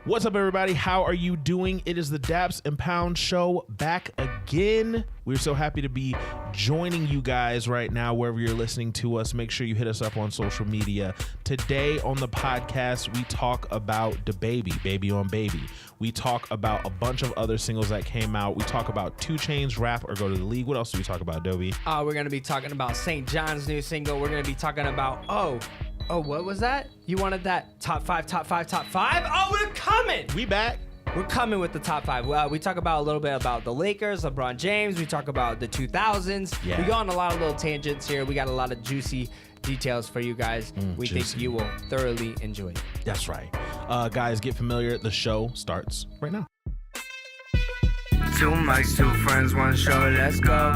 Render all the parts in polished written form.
What's up, everybody? How are you doing? It is the Daps and Pound Show back again. We're so happy to be joining you guys right now, wherever you're listening to us. Make sure you hit us up on social media. Today on the podcast, we talk about the Baby on Baby. We talk about a bunch of other singles that came out. We talk about 2 Chainz Rap or Go to the League. What else do we talk about, Dobie? We're going to be talking about St. John's new single. We're going to be talking about, what was that? You wanted that top five? Oh, we're coming. We back. We're coming with the top 5. We talk about a little bit about the Lakers, LeBron James. We talk about the 2000s. Yeah. We go on a lot of little tangents here. We got a lot of juicy details for you guys. We think you will thoroughly enjoy it. That's right. Guys, get familiar. The show starts right now. 2 mics, 2 friends, 1 show, let's go.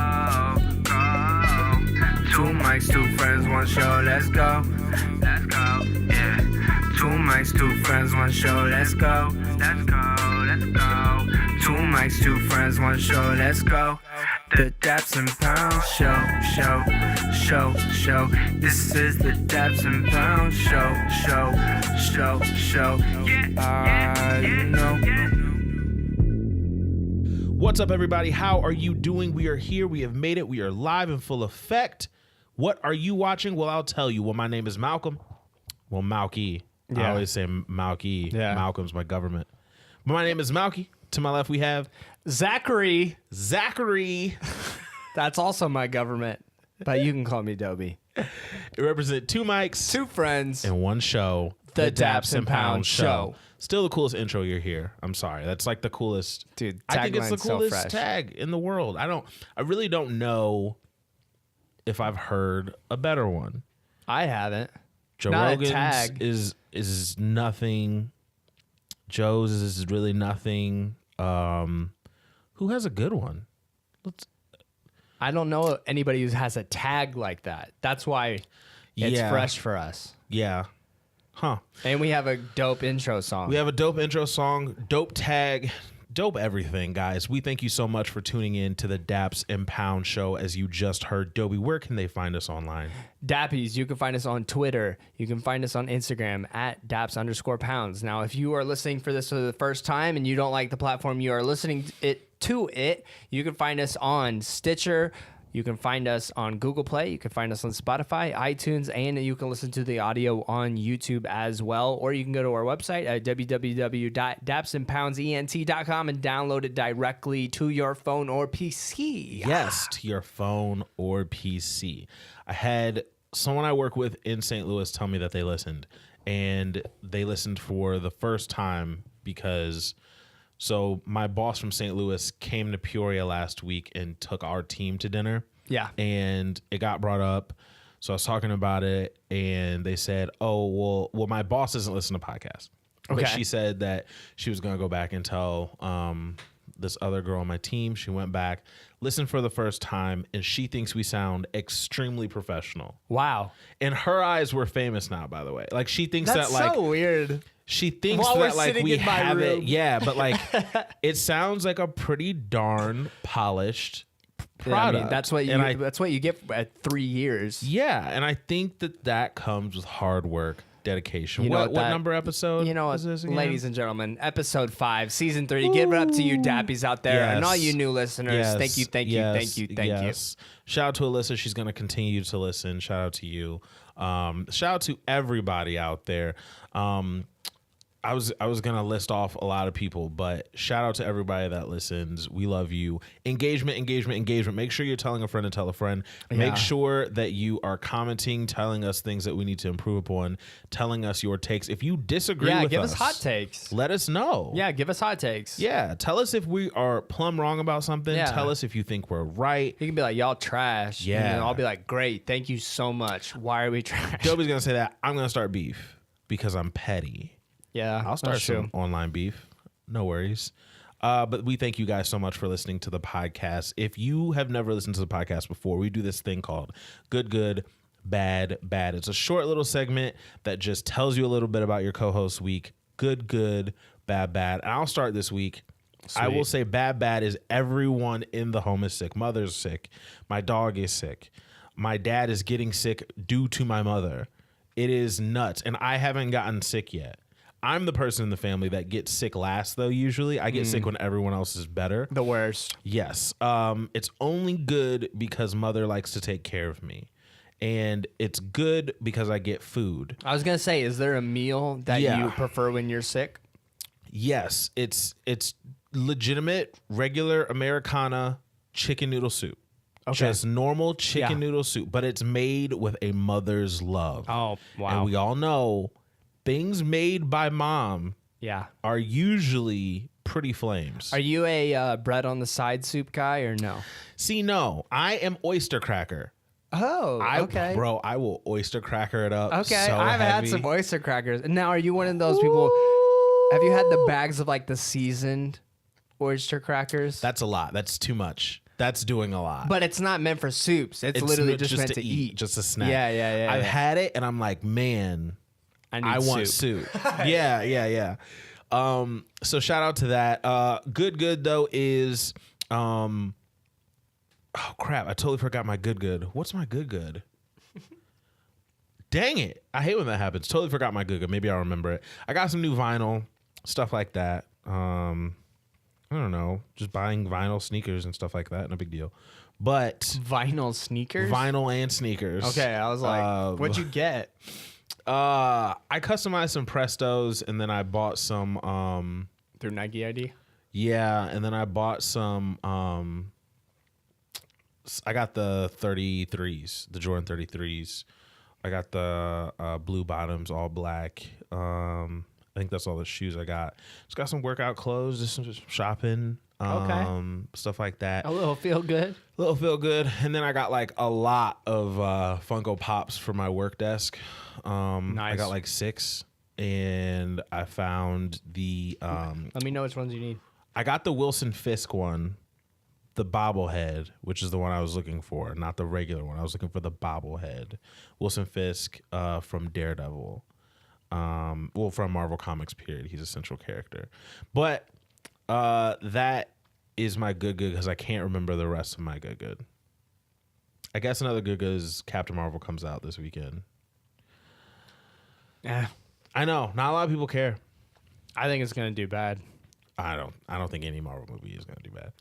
2 mics, 2 friends, 1 show, let's go. Let's go, yeah. 2 mics, 2 friends, 1 show, let's go. Let's go, let's go. 2 mics, 2 friends, 1 show, let's go. The Daps and Pound Show. This is the Daps and Pound Show. Yeah, you know. What's up, everybody? How are you doing? We are here. We have made it. We are live in full effect. What are you watching? Well, I'll tell you. Well, my name is Malcolm. Well, Malky. Yeah. I always say Malky. Yeah. Malcolm's my government. But my name is Malky. To my left, we have Zachary. Zachary. That's also my government, but you can call me Dobie. It represents 2 mics, 2 friends, and 1 show. The Daps and Pound Show. Still the coolest intro you're here. I'm sorry. That's like the coolest. Dude, I think it's the tagline's so coolest fresh. tag in the world. I really don't know if I've heard a better one. I haven't. Joe Not a Rogan's tag. is nothing. Joe's is really nothing. Who has a good one? I don't know anybody who has a tag like that. That's why it's fresh for us. Yeah. Huh. And we have a dope intro song. We have a dope intro song, dope tag, dope everything, guys. We thank you so much for tuning in to the Daps and Pound Show. As you just heard, Dobie, where can they find us online? Dappies, you can find us on Twitter. You can find us on Instagram at Daps_pounds. Now, if you are listening for this for the first time and you don't like the platform you are listening to it, you can find us on Stitcher. You can find us on Google Play. You can find us on Spotify, iTunes, and you can listen to the audio on YouTube as well. Or you can go to our website at www.dapsandpoundsent.com and download it directly to your phone or PC. Yes, to your phone or PC. I had someone I work with in St. Louis tell me that they listened. And they listened for the first time because... So my boss from St. Louis came to Peoria last week and took our team to dinner. Yeah. And it got brought up. So I was talking about it and they said, well, my boss doesn't listen to podcasts. Okay. But she said that she was going to go back and tell this other girl on my team. She went back, listened for the first time, and she thinks we sound extremely professional. Wow. And her eyes were famous now, by the way. Like she thinks That's that like... so weird. She thinks While we're that like sitting we in my have room. it. Yeah, but like it sounds like a pretty darn polished product. Yeah, I mean, that's what you And that's what you get at 3 years. yeah, and I think that comes with hard work, dedication. You know What that- number episode? You know what, is this again? ladies and gentlemen, episode 5, season 3. Give it up to you Dappies out there and all you new listeners. Yes, Thank you. yes. Shout out to Alyssa. She's going to continue to listen. Shout out to you. Shout out to everybody out there. I was gonna list off a lot of people, but shout out to everybody that listens. We love you. Engagement. Make sure you're telling a friend to tell a friend. Yeah. Make sure that you are commenting, telling us things that we need to improve upon, telling us your takes. If you disagree with us, give us hot takes. let us know. Yeah, give us hot takes. Yeah, tell us if we are plumb wrong about something. Yeah. Tell us if you think we're right. You can be like, y'all trash. Yeah. And then I'll be like, great, thank you so much. Why are we trash? Dobie's gonna say that. I'm gonna start beef because I'm petty. Yeah, I'll start that's some true. online beef. No worries. But we thank you guys so much for listening to the podcast. If you have never listened to the podcast before, we do this thing called Good, Bad. It's a short little segment that just tells you a little bit about your co-host week. Good, Bad. And I'll start this week. Sweet. I will say bad is everyone in the home is sick. Mother's sick. My dog is sick. My dad is getting sick due to my mother. It is nuts. And I haven't gotten sick yet. I'm the person in the family that gets sick last, though. Usually, I get sick when everyone else is better. The worst. Yes. It's only good because mother likes to take care of me. And it's good because I get food. I was going to say, is there a meal that you prefer when you're sick? Yes. It's legitimate, regular Americana chicken noodle soup. Okay. Just normal chicken noodle soup, but it's made with a mother's love. Oh, wow. And we all know things made by mom are usually pretty flames. Are you a bread on the side soup guy or no? See, no. I am oyster cracker. Oh, okay. Bro, I will oyster cracker it up. Okay, so I've had some oyster crackers. And now, are you one of those people? Have you had the bags of like the seasoned oyster crackers? That's a lot. That's too much. That's doing a lot. But it's not meant for soups. It's literally just meant to eat. Just a snack. Yeah. I've had it, and I'm like, man, I want soup. Yeah. So shout out to that. Good though is, oh crap! I totally forgot my good. What's my good? Dang it! I hate when that happens. Totally forgot my good. Maybe I'll remember it. I got some new vinyl, stuff like that. I don't know, just buying vinyl sneakers and stuff like that, no big deal. But vinyl sneakers? Vinyl and sneakers. Okay, I was like, what'd you get? I customized some Prestos, and then I bought some through Nike ID? Yeah, and then I bought some I got the 33s, the Jordan 33s. I got the blue bottoms, all black. I think that's all the shoes I got. Just got some workout clothes, just some shopping, stuff like that. A little feel good. And then I got like a lot of Funko Pops for my work desk. Nice. I got like 6, and I found the. Let me know which ones you need. I got the Wilson Fisk one, the bobblehead, which is the one I was looking for, not the regular one. I was looking for the bobblehead. Wilson Fisk from Daredevil. From Marvel Comics, period. He's a central character. But that is my good because I can't remember the rest of my good. I guess another good is Captain Marvel comes out this weekend. Yeah. I know. Not a lot of people care. I think it's going to do bad. I don't think any Marvel movie is going to do bad.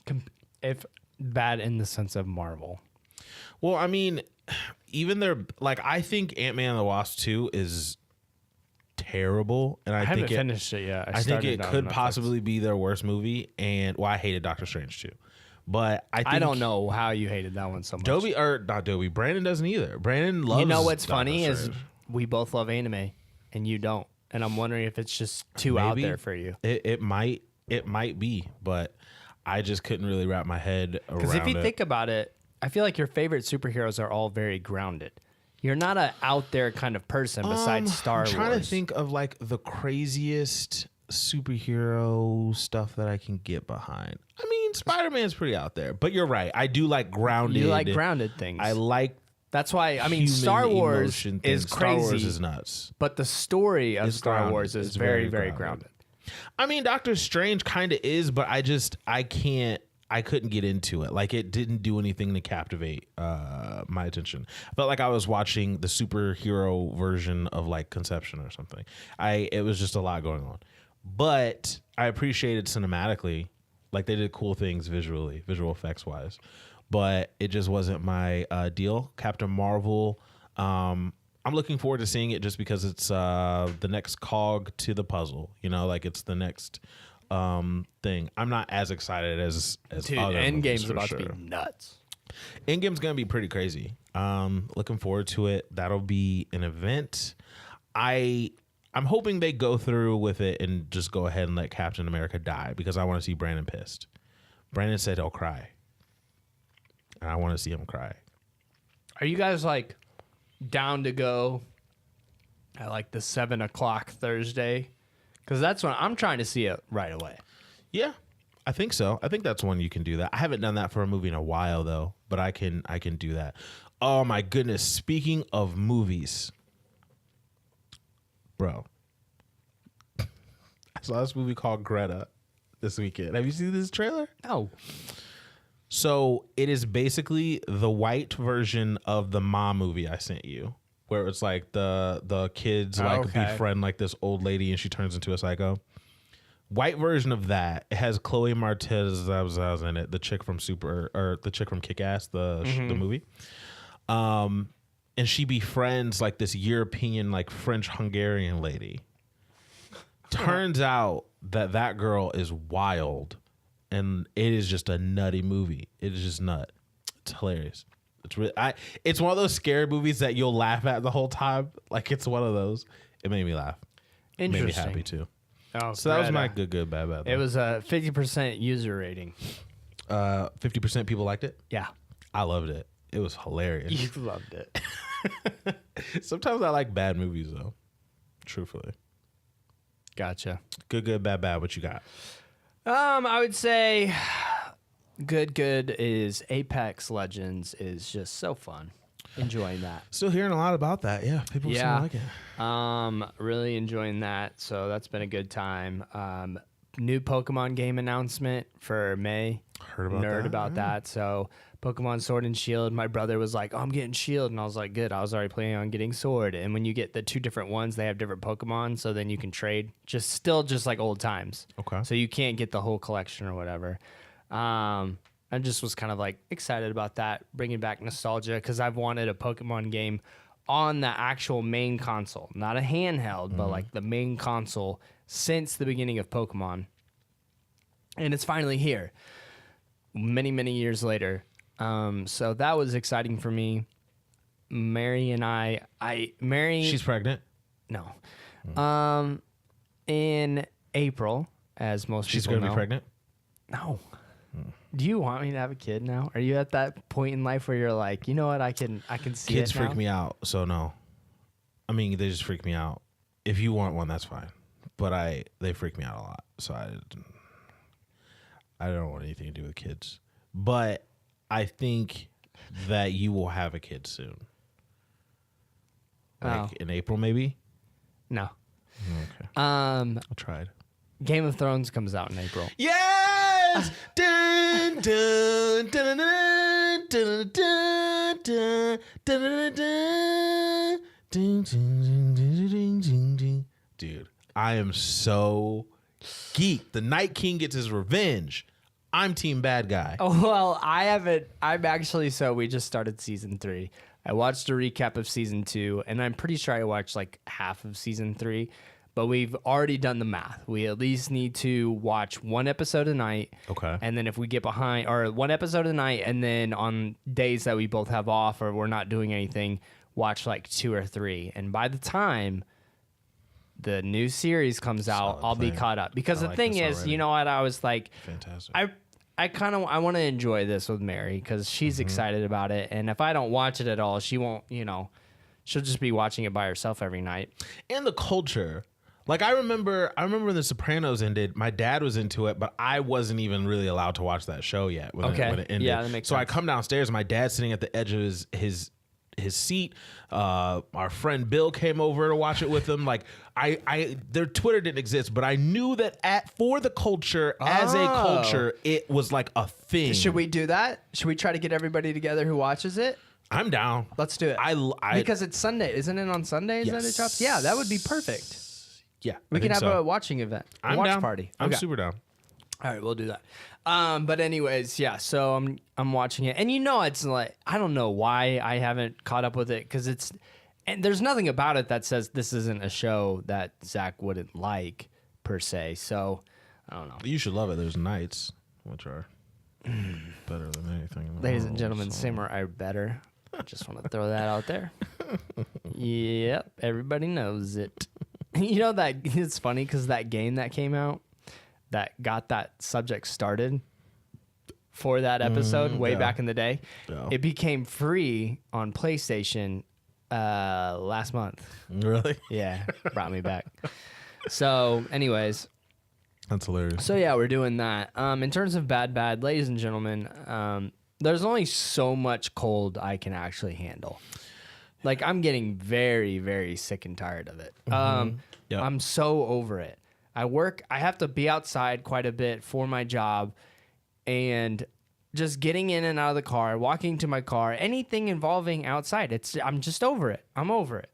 If bad in the sense of Marvel. Well, I mean, even I think Ant-Man and the Wasp 2 is terrible, and I haven't finished it yet. I think it could possibly be their worst movie. And I hated Doctor Strange too, but I don't know how you hated that one so much. Brandon doesn't either. Brandon loves. You know what's Doctor funny Strange. is we both love anime, and you don't. And I'm wondering if it's just too out there for you. It might be, but I just couldn't really wrap my head around it. Because if you think about it, I feel like your favorite superheroes are all very grounded. You're not an out there kind of person besides Star Wars. I'm trying to think of like the craziest superhero stuff that I can get behind. I mean, Spider-Man's pretty out there, but you're right. I do like grounded. You like grounded things. I like. That's why, I mean, Star Wars is crazy. Star Wars is nuts. But the story of Star Wars is very, very grounded. I mean, Doctor Strange kind of is, but I couldn't get into it. Like, it didn't do anything to captivate my attention. I felt like I was watching the superhero version of like Conception or something. It was just a lot going on. But I appreciated cinematically. Like, they did cool things visually, visual effects wise. But it just wasn't my deal. Captain Marvel, I'm looking forward to seeing it just because it's the next cog to the puzzle. You know, like it's the next thing. I'm not as excited as Dude, other Endgame's movies, about sure. to be nuts. Endgame's gonna be pretty crazy. Looking forward to it. That'll be an event. I'm hoping they go through with it and just go ahead and let Captain America die because I want to see Brandon pissed. Brandon said he'll cry, and I want to see him cry. Are you guys like down to go at like the 7:00 Thursday? Because that's when I'm trying to see it right away. Yeah, I think so. I think that's when you can do that. I haven't done that for a movie in a while though, but I can do that. Oh my goodness! Speaking of movies, bro, I saw this movie called Greta this weekend. Have you seen this trailer? No. So it is basically the white version of the Mom movie I sent you. where it's like the kids like befriend like this old lady and she turns into a psycho. White version of that. It has Chloe Moretz that was in it, the chick from the chick from Kick-Ass, the movie. And she befriends like this European, like French Hungarian lady. Turns out that girl is wild, and it is just a nutty movie. It is just nut. It's hilarious. It's really, it's one of those scary movies that you'll laugh at the whole time. Like it's one of those. It made me laugh. It made me happy too. Oh, so that was my good, bad. Though. It was a 50% user rating. 50% people liked it? Yeah. I loved it. It was hilarious. You loved it. Sometimes I like bad movies though. Truthfully. Gotcha. Good, bad. What you got? I would say good is Apex Legends is just so fun. Enjoying that. Still hearing a lot about that. Yeah, people still like it. Really enjoying that. So that's been a good time. New Pokemon game announcement for May. Heard about that. So Pokemon Sword and Shield. My brother was like, "Oh, I'm getting Shield," and I was like, "Good." I was already planning on getting Sword. And when you get the two different ones, they have different Pokemon, so then you can trade. Just like old times. Okay. So you can't get the whole collection or whatever. I just was kind of like excited about that, bringing back nostalgia because I've wanted a Pokemon game on the actual main console, not a handheld, but like the main console since the beginning of Pokemon. And it's finally here many, many years later. So that was exciting for me. Mary and Mary. She's pregnant? No. In April, as most She's people know. She's going to be pregnant? No. Do you want me to have a kid now? Are you at that point in life where you're like, you know what, I can see kids it now? freak me out, so no. I mean, they just freak me out. If you want one, that's fine. But they freak me out a lot, so I don't want anything to do with kids. But I think that you will have a kid soon. Like in April, maybe? No. Okay. I tried. Game of Thrones comes out in April. Yes! Dun, dun, dun, dun, dun, dun, dun, dun, dun, dun. Dude, I am so geeked. The Night King gets his revenge. I'm team bad guy. Oh, well, I haven't. We just started season 3. I watched a recap of season 2, and I'm pretty sure I watched like half of season 3. But we've already done the math. We at least need to watch one episode a night. Okay. And then if we get behind, or one episode a night, and then on days that we both have off or we're not doing anything, watch like 2 or 3. And by the time the new series comes out, I'll be caught up. Because the thing is, you know what? I was like, fantastic. I want to enjoy this with Mary because she's excited about it. And if I don't watch it at all, she won't, she'll just be watching it by herself every night. And the culture. Like I remember when The Sopranos ended, my dad was into it, but I wasn't even really allowed to watch that show yet when it ended. Yeah, that makes sense. I come downstairs, my dad's sitting at the edge of his seat. Our friend Bill came over to watch it with him. Like their Twitter didn't exist, but I knew that for the culture, as a culture, it was like a thing. Should we do that? Should we try to get everybody together who watches it? I'm down. Let's do it. Because it's Sunday. Isn't it on Sundays that it drops? Yeah, that would be perfect. Yeah, we can have a watching event. Watch down. Party. I'm super down. All right, we'll do that. But anyways, yeah. So I'm watching it, and it's like I don't know why I haven't caught up with it because and there's nothing about it that says this isn't a show that Zach wouldn't like per se. So I don't know. You should love it. There's nights, which are better than anything. Ladies and gentlemen, Simmer are better. I just want to throw that out there. Yep, everybody knows it. That it's funny because that game that came out that got that subject started for that episode way back in the day, it became free on PlayStation last month. Really? Yeah, brought me back. So, anyways. That's hilarious. So, yeah, we're doing that. In terms of bad, ladies and gentlemen, there's only so much cold I can actually handle. Like, I'm getting very, very sick and tired of it. I'm so over it. I have to be outside quite a bit for my job, and just getting in and out of the car, walking to my car, anything involving outside. I'm just over it. I'm over it.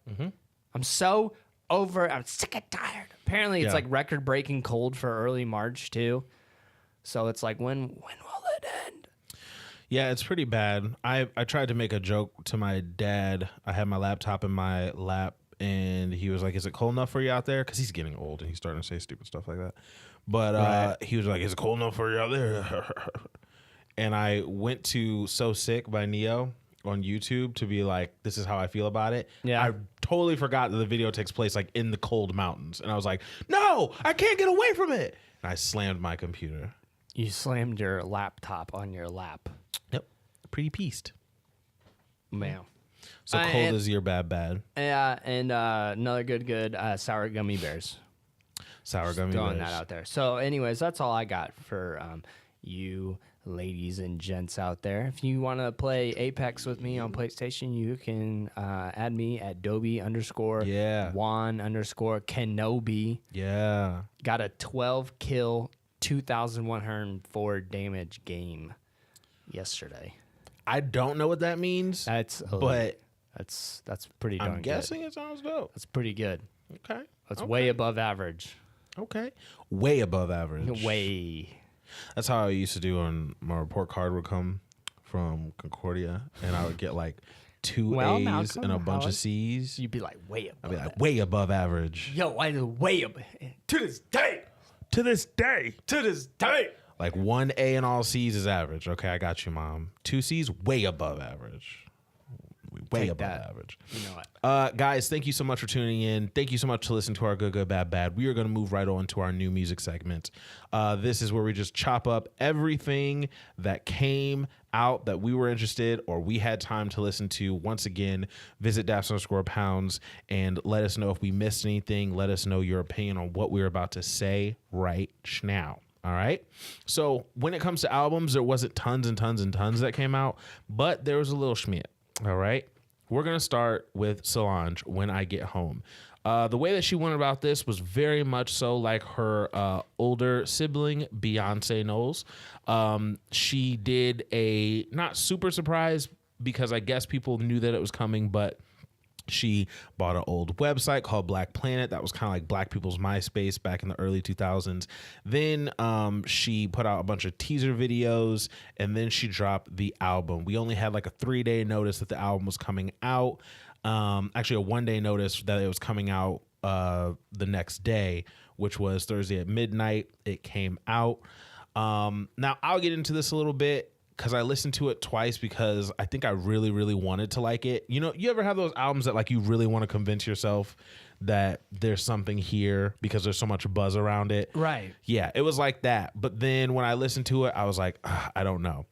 I'm so over it. I'm sick and tired. Apparently, it's like record-breaking cold for early March, too. So it's like, when will it end? Yeah, it's pretty bad. I tried to make a joke to my dad. I had my laptop in my lap, and he was like, is it cold enough for you out there? Because he's getting old, and he's starting to say stupid stuff like that. But he was like, is it cold enough for you out there? And I went to So Sick by Neo on YouTube to be like, this is how I feel about it. Yeah. I totally forgot that the video takes place like in the cold mountains. And I was like, no, I can't get away from it. And I slammed my computer. You slammed your laptop on your lap. Yep. Pretty pieced. Man. So cold is your bad. Yeah, and another good sour gummy bears. Sour gummy Throwing bears. that out there. So anyways, that's all I got for you ladies and gents out there. If you want to play Apex with me on PlayStation, you can add me at Dobie_Juan_Kenobi. Yeah. Got a 12 kill, 2,104 damage game yesterday. I don't know what that means. That's pretty darn good. I'm guessing it sounds dope. That's pretty good. Okay. That's way above average. Okay. Way above average. Way. That's how I used to do when my report card would come from Concordia, and I would get like 2 A's Malcolm, and a bunch of C's. You'd be like way above. I'd be like way above average. Yo, I did way above. To this day. To this day. To this day. Like 1 A and all C's is average. Okay, I got you, Mom. 2 C's, way above average. Way Take above that. average. You know what? Guys, thank you so much for tuning in. Thank you so much to listen to our Good, Good, Bad, Bad. We are going to move right on to our new music segment. This is where we just chop up everything that came out that we were interested or we had time to listen to. Once again, visit Daps_Pounds and let us know if we missed anything. Let us know your opinion on what we're about to say right now. All right. So when it comes to albums, there wasn't tons and tons and tons that came out, but there was a little schmeat. All right. We're going to start with Solange, When I Get Home. The way that she went about this was very much so like her older sibling, Beyonce Knowles. She did a not super surprise because I guess people knew that it was coming, but she bought an old website called Black Planet that was kind of like Black people's MySpace back in the early 2000s. Then she put out a bunch of teaser videos, and then she dropped the album. We only had like a 3-day notice that the album was coming out. Actually, a 1-day notice that it was coming out the next day, which was Thursday at midnight. It came out. Now, I'll get into this a little bit, because I listened to it twice because I think I really, really wanted to like it. You know, you ever have those albums that like you really want to convince yourself that there's something here because there's so much buzz around it? Right. Yeah, it was like that. But then when I listened to it, I was like, I don't know.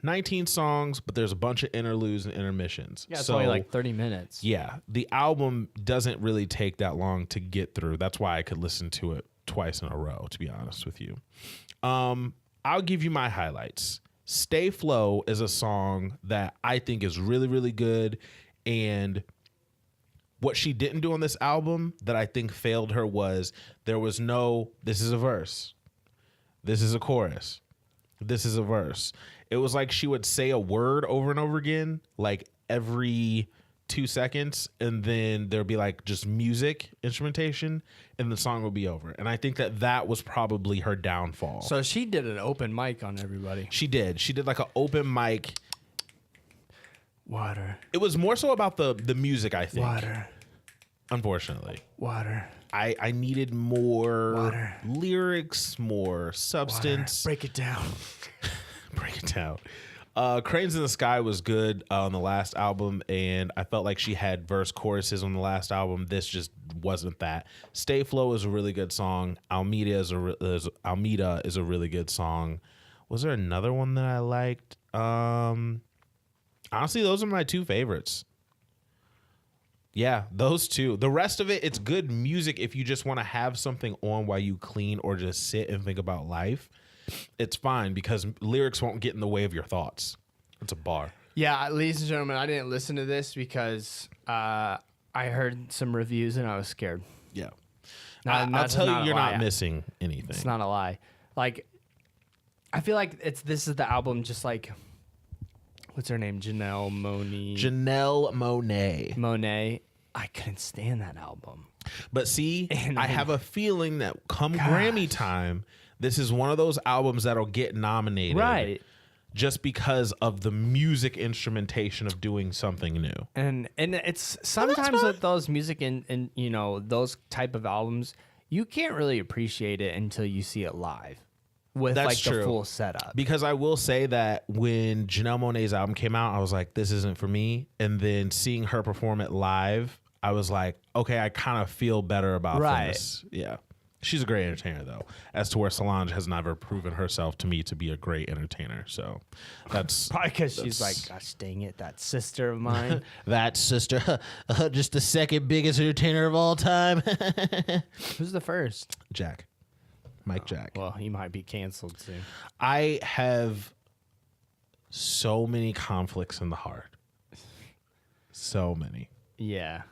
19 songs, but there's a bunch of interludes and intermissions. Yeah, it's so, only like 30 minutes. Yeah, the album doesn't really take that long to get through. That's why I could listen to it twice in a row, to be honest with you. I'll give you my highlights. Stay Flow is a song that I think is really, really good. And what she didn't do on this album that I think failed her was there was no, this is a verse. This is a chorus. This is a verse. It was like she would say a word over and over again, like every 2 seconds, and then there'd be like just music instrumentation and the song would be over. And I think that was probably her downfall. So she did an open mic on everybody. She did like an open mic. Water. It was more so about the music, I think. Water. Unfortunately. Water. I needed more Water. lyrics, more substance. Water. Break it down. Break it down. Cranes in the Sky was good on the last album, and I felt like she had verse choruses on the last album. This just wasn't that. Stay Flow is a really good song. Almeida is a really good song. Was there another one that I liked? Honestly, those are my 2 favorites. Yeah, those 2. The rest of it, it's good music if you just want to have something on while you clean or just sit and think about life. It's fine because lyrics won't get in the way of your thoughts. It's a bar. Yeah, ladies and gentlemen, I didn't listen to this because I heard some reviews and I was scared. Yeah. Not I'll tell you, not a you're lie. not missing anything. It's not a lie. Like, I feel like this is the album just like, what's her name? Janelle Monáe. I couldn't stand that album. But see, And I have a feeling that come Grammy time, this is one of those albums that'll get nominated. Right. Just because of the music instrumentation of doing something new. And it's sometimes with those music and you know, those type of albums, you can't really appreciate it until you see it live with That's like true. the full setup. Because I will say that when Janelle Monáe's album came out, I was like, this isn't for me. And then seeing her perform it live, I was like, okay, I kind of feel better about this. Yeah. She's a great entertainer, though, as to where Solange has never proven herself to me to be a great entertainer. So that's Probably because she's like, gosh dang it, that sister of mine. that sister, just the second biggest entertainer of all time. Who's the first? Jack. Mike Jack. Well, he might be canceled soon. I have so many conflicts in the heart. So many. Yeah.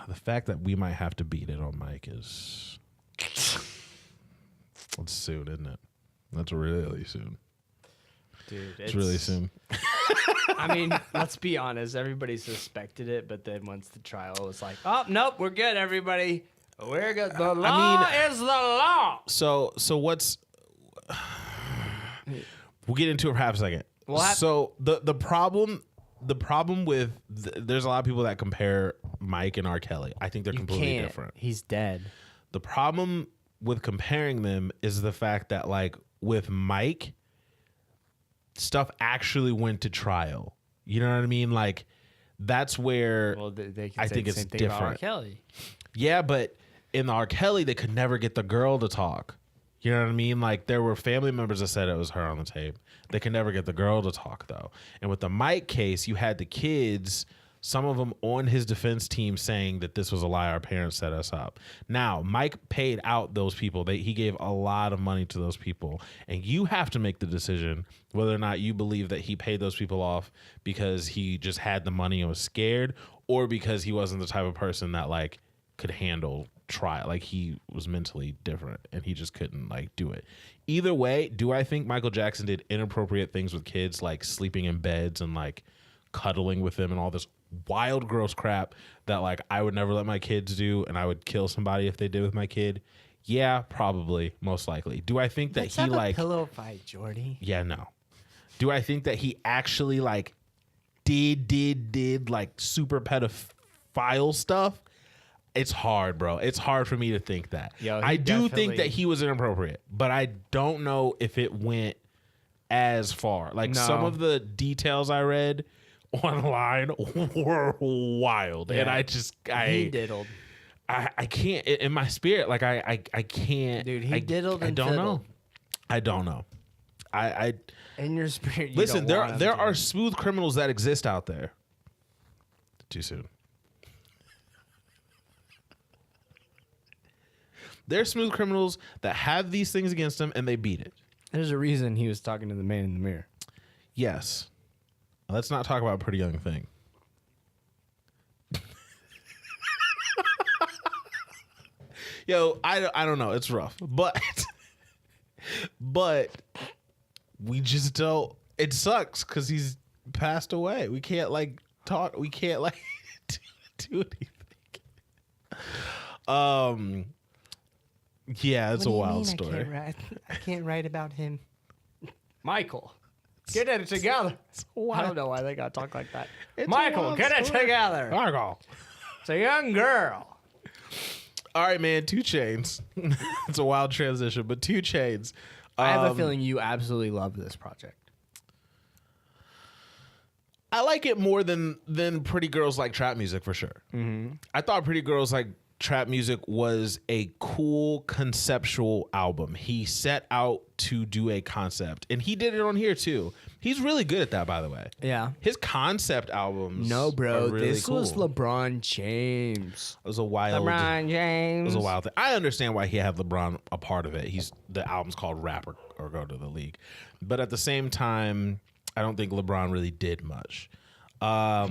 The fact that we might have to beat it on Mike is... It's soon, isn't it? That's really soon. Dude, It's really soon. I mean, let's be honest. Everybody suspected it, but then once the trial was like, oh, nope, we're good, everybody. We're good. The law is the law. So what's... We'll get into it for half a second. So the problem with... there's a lot of people that compare Mike and R. Kelly. I think they're completely different. He's dead. The problem with comparing them is the fact that, like, with Mike, stuff actually went to trial. You know what I mean? Like, that's where They can I say think the it's same thing about R. different. Kelly. Yeah, but in R. Kelly, they could never get the girl to talk. You know what I mean? Like, there were family members that said it was her on the tape. They could never get the girl to talk, though. And with the Mike case, you had the kids... Some of them on his defense team saying that this was a lie. Our parents set us up. Now, Mike paid out those people. He gave a lot of money to those people. And you have to make the decision whether or not you believe that he paid those people off because he just had the money and was scared, or because he wasn't the type of person that, like, could handle trial. Like, he was mentally different and he just couldn't, like, do it. Either way, do I think Michael Jackson did inappropriate things with kids, like sleeping in beds and, like, cuddling with them and all this wild, gross crap that, like, I would never let my kids do, and I would kill somebody if they did with my kid? Yeah, probably, most likely. Do I think that Let's he have like a pillow fight, Jordy? Yeah, no. Do I think that he actually like did like super pedophile stuff? It's hard, bro. It's hard for me to think that. Yo, I do think definitely- that he was inappropriate, but I don't know if it went as far. Like, some No. of the details I read online were wild, and he diddled. I can't in my spirit. Like, I can't. Dude, he diddled I and don't know. fiddled. I don't know. I In your spirit, you listen. don't want him There to. are smooth criminals that exist out there. Too soon. There's smooth criminals that have these things against them and they beat it. There's a reason he was talking to the man in the mirror. Yes. Let's not talk about Pretty Young Thing. Yo, I don't know. It's rough, but we just don't. It sucks because he's passed away. We can't like talk. We can't like do anything. Yeah, it's a wild story. I can't write about him. Michael, get it together. I don't know why they gotta talk like that. It's a Michael, wild get it story. together. Michael. It's a young girl. All right, man. 2 Chainz. It's a wild transition, but 2 Chainz. I have a feeling you absolutely love this project. I like it more than Pretty Girls Like Trap Music, for sure. Mm-hmm. I thought Pretty Girls Like Trap Music was a cool conceptual album. He set out to do a concept, and he did it on here too. He's really good at that, by the way. Yeah. His concept albums. No, bro. are really This cool. was LeBron James. It was a wild. LeBron It James. was a wild thing. I understand why he had LeBron a part of it. The album's called Rap or Go to the League, but at the same time, I don't think LeBron really did much. I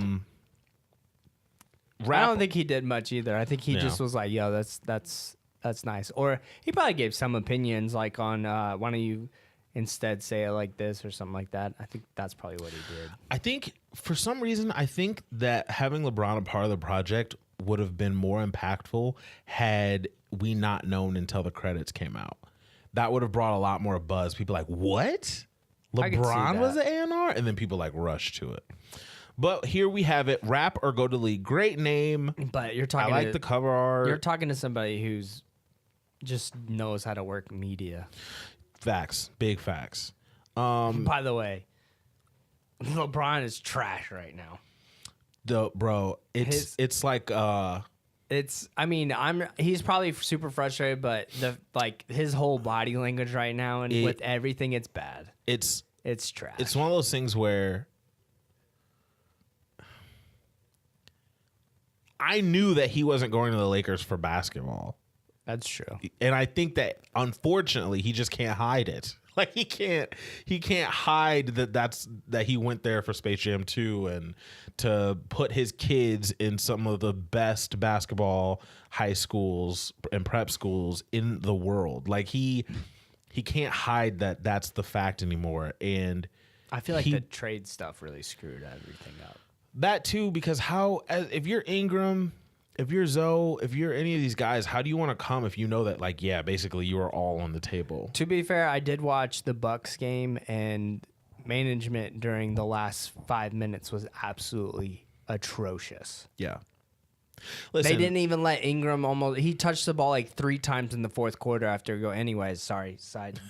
don't think he did much either. I think he just was like, "Yo, that's nice." Or he probably gave some opinions, like on why don't you instead say it like this or something like that. I think that's probably what he did. I think for some reason, I think that having LeBron a part of the project would have been more impactful had we not known until the credits came out. That would have brought a lot more buzz. People like, what? LeBron was the A&R? And then people like rush to it. But here we have it. Rap or go to league. Great name. But you're talking. I like the cover art. You're talking to somebody who's just knows how to work media. Facts. Big facts. By the way, LeBron is trash right now. Bro, it's like it's. I mean, he's probably super frustrated, but his whole body language right now and with everything, it's bad. It's trash. It's one of those things where I knew that he wasn't going to the Lakers for basketball. That's true. And I think that unfortunately he just can't hide it. Like he can't hide that he went there for Space Jam 2 and to put his kids in some of the best basketball high schools and prep schools in the world. Like he can't hide that's the fact anymore. And I feel like the trade stuff really screwed everything up. That too, because if you're Ingram, if you're Zoe, if you're any of these guys, how do you want to come if you know that, like, yeah, basically you are all on the table? To be fair, I did watch the Bucks game, and management during the last 5 minutes was absolutely atrocious. Yeah. Listen, they didn't even let Ingram he touched the ball like 3 times in the fourth quarter after go. Anyways, sorry, side.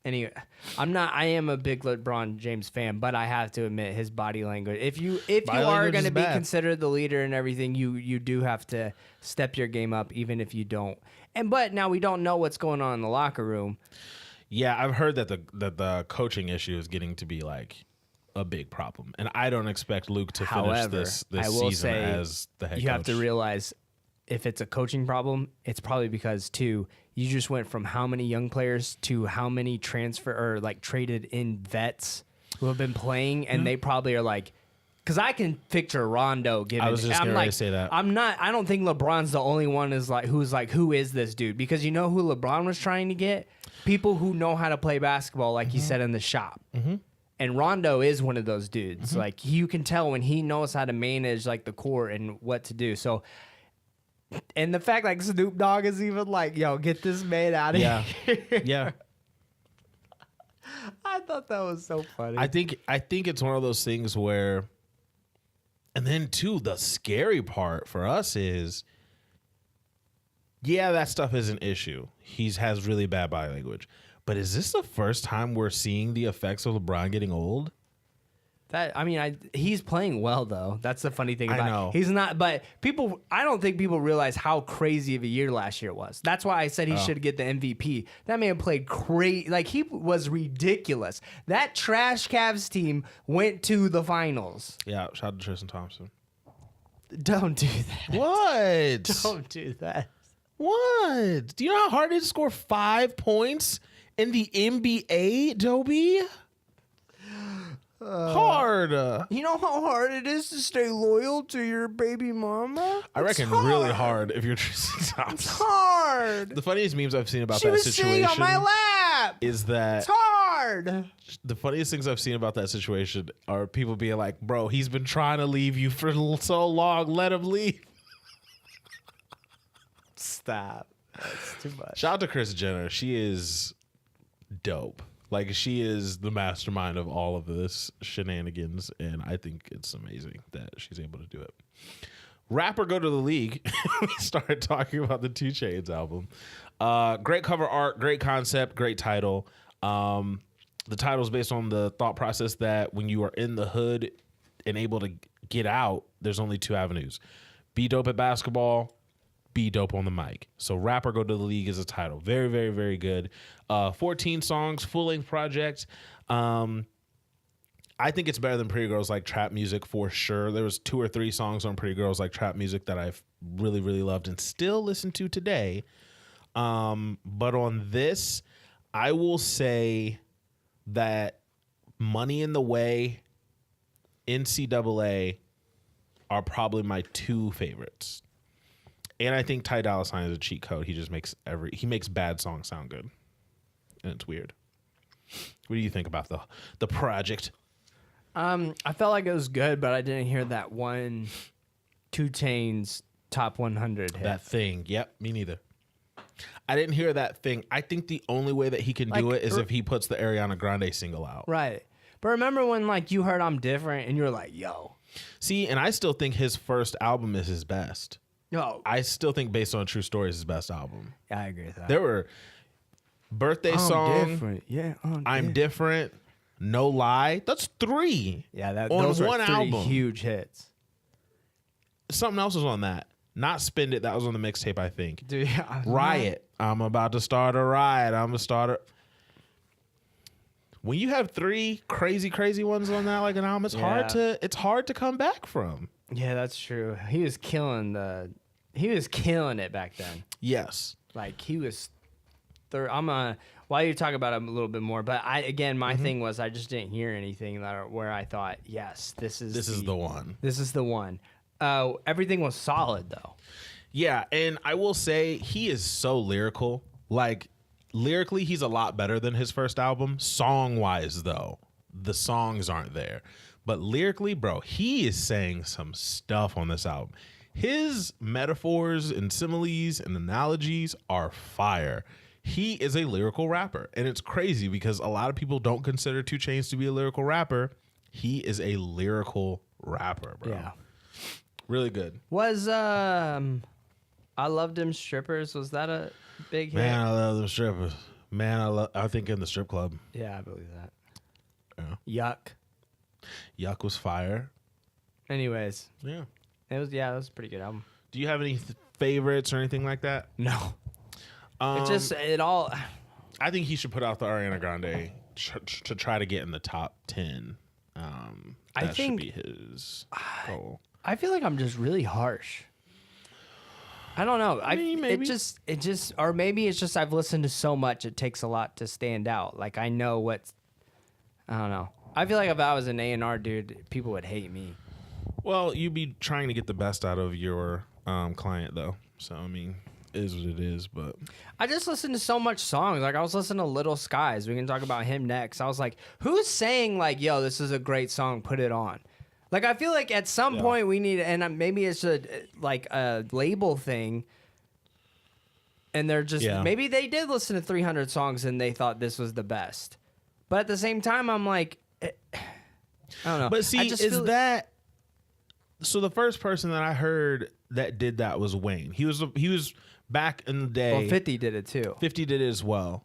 Anyway, I am a big LeBron James fan, but I have to admit his body language. If you are going to be considered the leader and everything, you do have to step your game up, even if you don't. But now we don't know what's going on in the locker room. Yeah, I've heard that the coaching issue is getting to be like a big problem, and I don't expect Luke to finish this season as the head coach. You have to realize if it's a coaching problem, it's probably because you just went from how many young players to how many traded in vets who have been playing, and they probably are like, because I can picture Rondo giving. I was just going to say that. I don't think LeBron's the only one who is this dude? Because you know who LeBron was trying to get? People who know how to play basketball, like he said in the shop. Mm-hmm. And Rondo is one of those dudes. Mm-hmm. Like you can tell when he knows how to manage like the court and what to do. So. And the fact like Snoop Dogg is even like, yo, get this man out of here. Yeah. I thought that was so funny. I think it's one of those things where, and then too, the scary part for us is, yeah, that stuff is an issue. He has really bad body language. But is this the first time we're seeing the effects of LeBron getting old? He's playing well though. That's the funny thing about I know. He's not, but I don't think people realize how crazy of a year last year was. That's why I said he should get the MVP. That man played crazy. Like he was ridiculous. That trash Cavs team went to the finals. Yeah, shout out to Tristan Thompson. Don't do that. What? Don't do that. What? Do you know how hard it is to score 5 points in the NBA, Dobie? Hard. You know how hard it is to stay loyal to your baby mama? I reckon really hard if you're Tristan Thompson. It's hard. The funniest memes I've seen about She that was situation sitting on my lap. is that It's hard. the funniest things I've seen about that situation are people being like, bro, he's been trying to leave you for so long. Let him leave. Stop. That's too much. Shout out to Kris Jenner. She is dope. Like, she is the mastermind of all of this shenanigans, and I think it's amazing that she's able to do it. Rapper go to the league. We started talking about the 2 Chainz album. Great cover art, great concept, great title. The title is based on the thought process that when you are in the hood and able to get out, there's only 2 avenues. Be dope at basketball, be dope on the mic. So Rapper Go to the League is a title. Very, very, very good. 14 songs, full-length project. I think it's better than Pretty Girls Like Trap Music for sure. There was 2 or 3 songs on Pretty Girls Like Trap Music that I've really, really loved and still listen to today. But on this, I will say that Money in the Way, NCAA are probably my 2 favorites. And I think Ty Dolla $ign is a cheat code. He just makes he makes bad songs sound good. And it's weird. What do you think about the project? I felt like it was good, but I didn't hear that one 2 Chainz top 100 hit. That thing. Yep, me neither. I didn't hear that thing. I think the only way that he can do it is if he puts the Ariana Grande single out. Right. But remember when like you heard I'm Different and you were like, yo. See, and I still think his first album is his best. No. I still think Based on True Story is his best album. Yeah, I agree with that. There were Birthday Song. Different. Yeah. I'm Different. No Lie. That's 3. Yeah, on those one are 3 album. huge hits. Something else was on that. Not Spend It. That was on the mixtape, I think. Dude, yeah, Riot. I'm about to start a riot. I'm gonna start a. When you have 3 crazy ones on that like an album, it's hard to come back from. Yeah, that's true. He was killing it back then. Yes. Like he was while you talk about him a little bit more, but my thing was I just didn't hear anything where I thought, yes, this is the one. This is the one. Everything was solid though. Yeah, and I will say he is so lyrical. Like lyrically, he's a lot better than his first album. Song-wise, though, the songs aren't there. But lyrically, bro, he is saying some stuff on this album. His metaphors and similes and analogies are fire. He is a lyrical rapper. And it's crazy because a lot of people don't consider 2 Chainz to be a lyrical rapper. He is a lyrical rapper, bro. Yeah. Really good. Was I Loved Them Strippers, was that a big hit? Man, I love them strippers. Man, I think in the strip club. Yeah, I believe that. Yeah. Yuck was fire. Anyways. Yeah. It was a pretty good album. Do you have any favorites or anything like that? No. I think he should put out the Ariana Grande to try to get in the top 10. That should be his goal. I feel like I'm just really harsh. I don't know. Maybe. Or maybe it's just I've listened to so much it takes a lot to stand out. Like I know I don't know. I feel like if I was an A&R dude, people would hate me. Well, you'd be trying to get the best out of your client, though. So, I mean, it is what it is, but... I just listened to so much songs. Like, I was listening to Little Skies. We can talk about him next. I was like, who's saying, like, yo, this is a great song, put it on? Like, I feel like at some point we need... And maybe it's a label thing. And they're just... Yeah. Maybe they did listen to 300 songs and they thought this was the best. But at the same time, I'm like... I don't know. But see, that... So the first person that I heard that did that was Wayne. He was back in the day. Well, 50 did it too. 50 did it as well.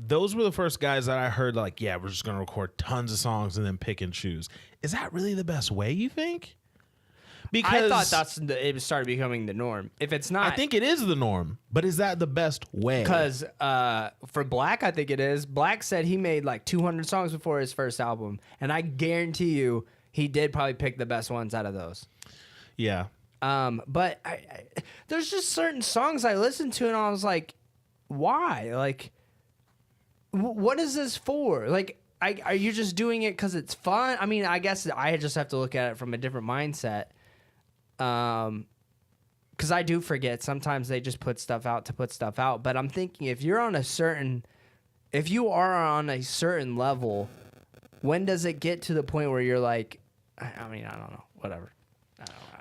Those were the first guys that I heard like, yeah, we're just going to record tons of songs and then pick and choose. Is that really the best way, you think? Because I thought it started becoming the norm. If it's not... I think it is the norm, but is that the best way? Because for Black, I think it is. Black said he made like 200 songs before his first album, and I guarantee you he did probably pick the best ones out of those. Yeah. But there's just certain songs I listened to and I was like, why? Like, what is this for? Like, are you just doing it because it's fun? I mean, I guess I just have to look at it from a different mindset. Because I do forget. Sometimes they just put stuff out to put stuff out. But I'm thinking if you are on a certain level, when does it get to the point where you're like, I mean, I don't know, whatever.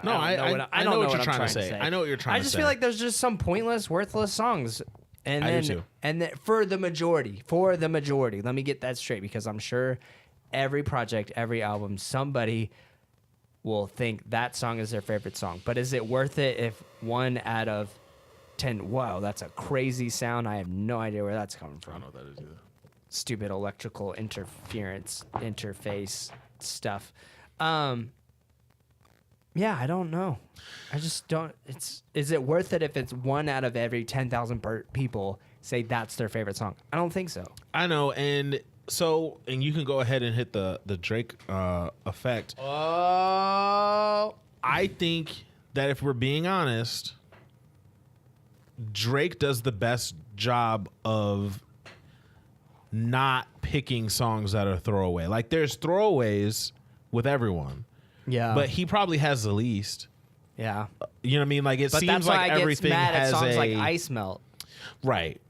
I know what you're trying to say. I know what you're trying to say. I just feel like there's just some pointless, worthless songs. And I do too. And then for the majority, let me get that straight because I'm sure every project, every album, somebody will think that song is their favorite song. But is it worth it if 1 out of 10, wow, that's a crazy sound. I have no idea where that's coming from. I don't know what that is either. Stupid electrical interface stuff. Yeah, I don't know. I just don't. Is it worth it if it's 1 out of every 10,000 people say that's their favorite song? I don't think so. I know, and you can go ahead and hit the Drake effect. Oh, I think that if we're being honest, Drake does the best job of not picking songs that are throwaway. Like there's throwaways with everyone. Yeah. But he probably has the least. Yeah. You know what I mean? Like it but seems like everything mad has at songs like Ice Melt. Right.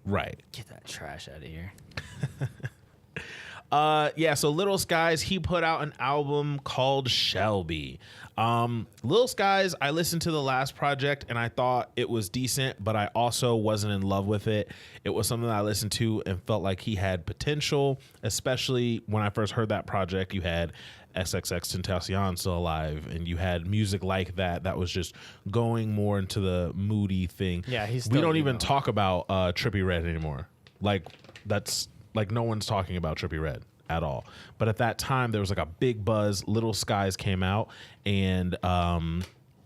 Get that trash out of here. Yeah, so Little Skies, he put out an album called Shelby. Little Skies, I listened to the last project and I thought it was decent, but I also wasn't in love with it. It was something that I listened to and felt like he had potential, especially when I first heard that project. You had XXXTentacion still alive, and you had music like that was just going more into the moody thing. Yeah, we don't even talk about Trippie Redd anymore. Like, that's like no one's talking about Trippie Redd at all. But at that time, there was like a big buzz. Little Skies came out, and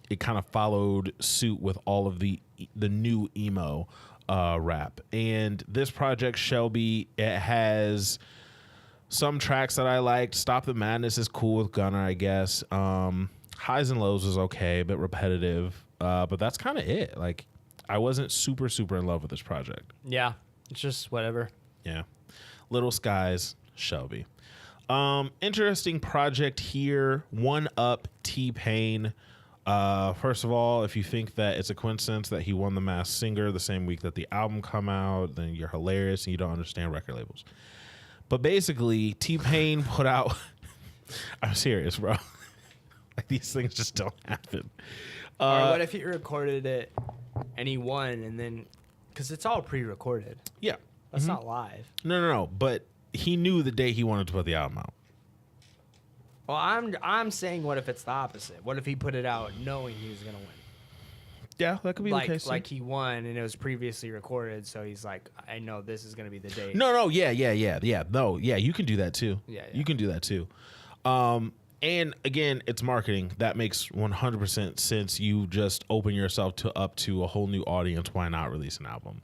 it kind of followed suit with all of the new emo rap. And this project, Shelby, it has some tracks that I liked. Stop the Madness is cool with Gunna, I guess. Highs and Lows was okay, a bit repetitive. But that's kind of it. Like, I wasn't super in love with this project. Yeah, it's just whatever. Yeah. Little Skies, Shelby. Interesting project here. One Up, T-Pain. First of all, if you think that it's a coincidence that he won the Masked Singer the same week that the album come out, then you're hilarious and you don't understand record labels. But basically, T-Pain put out... I'm serious, bro. Like, these things just don't happen. Or what if he recorded it and he won, and then... Because it's all pre-recorded. Yeah. That's not live. No. But he knew the day he wanted to put the album out. Well, I'm saying, what if it's the opposite? What if he put it out knowing he was going to win? Yeah, that could be the case. Like he won and it was previously recorded, so he's like, I know this is going to be the day. No, yeah. No, yeah, you can do that too. Yeah. You can do that too. And again, it's marketing. That makes 100% sense. You just open yourself up to a whole new audience. Why not release an album?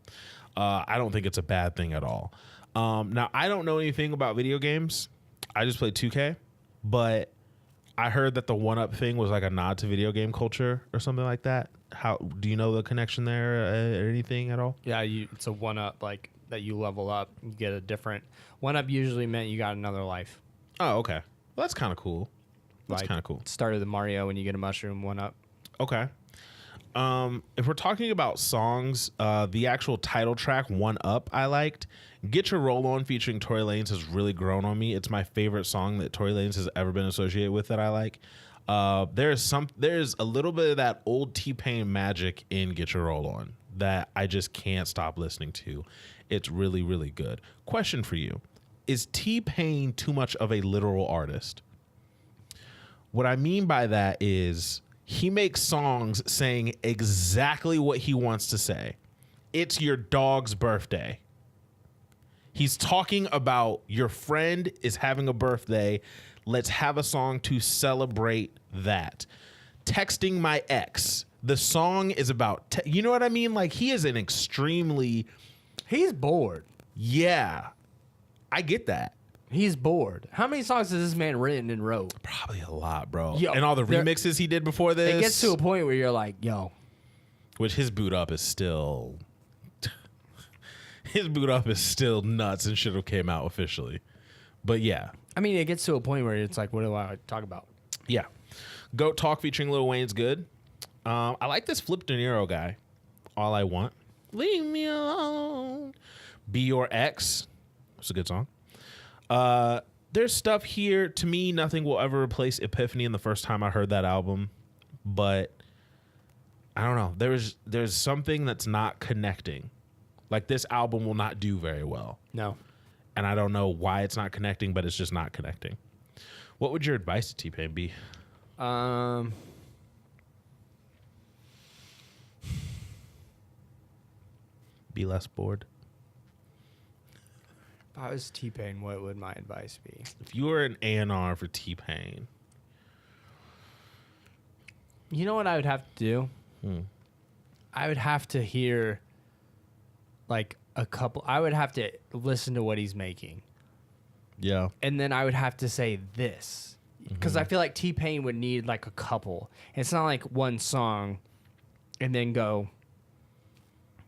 I don't think it's a bad thing at all. Now, I don't know anything about video games. I just played 2K, but I heard that the One Up thing was like a nod to video game culture or something like that. How do you know the connection there or anything at all? Yeah, it's a 1-up, like that you level up. You get a different 1-up. Usually meant you got another life. Oh, okay. Well, that's kind of cool. That's kind of cool. Started the Mario when you get a mushroom 1-up. Okay. If we're talking about songs, the actual title track, One Up, I liked. Get Your Roll On featuring Tory Lanez has really grown on me. It's my favorite song that Tory Lanez has ever been associated with that I like. There's a little bit of that old T-Pain magic in Get Your Roll On that I just can't stop listening to. It's really, really good. Question for you. Is T-Pain too much of a literal artist? What I mean by that is he makes songs saying exactly what he wants to say. It's your dog's birthday. He's talking about your friend is having a birthday. Let's have a song to celebrate that. Texting my ex. The song is about, you know what I mean? Like, he is an extremely... He's bored. Yeah. I get that. He's bored. How many songs has this man written and wrote? Probably a lot, bro. Yo, and all the remixes he did before this. It gets to a point where you're like, yo. Which his boot up is still... His boot up is still nuts and should have came out officially. But yeah. I mean, it gets to a point where it's like, what do I talk about? Yeah. Goat Talk featuring Lil Wayne's good. I like this Flip De Niro guy. All I Want. Leave me alone. Be Your Ex. It's a good song. There's stuff here. To me, nothing will ever replace Epiphany in the first time I heard that album. But I don't know. There's something that's not connecting. Like, this album will not do very well. No. And I don't know why it's not connecting, but it's just not connecting. What would your advice to T-Pain be? Be less bored. If I was T-Pain, what would my advice be? If you were an A&R for T-Pain. You know what I would have to do? I would have to hear like a couple. I would have to listen to what he's making. Yeah. And then I would have to say this. Because I feel like T-Pain would need like a couple. It's not like one song and then go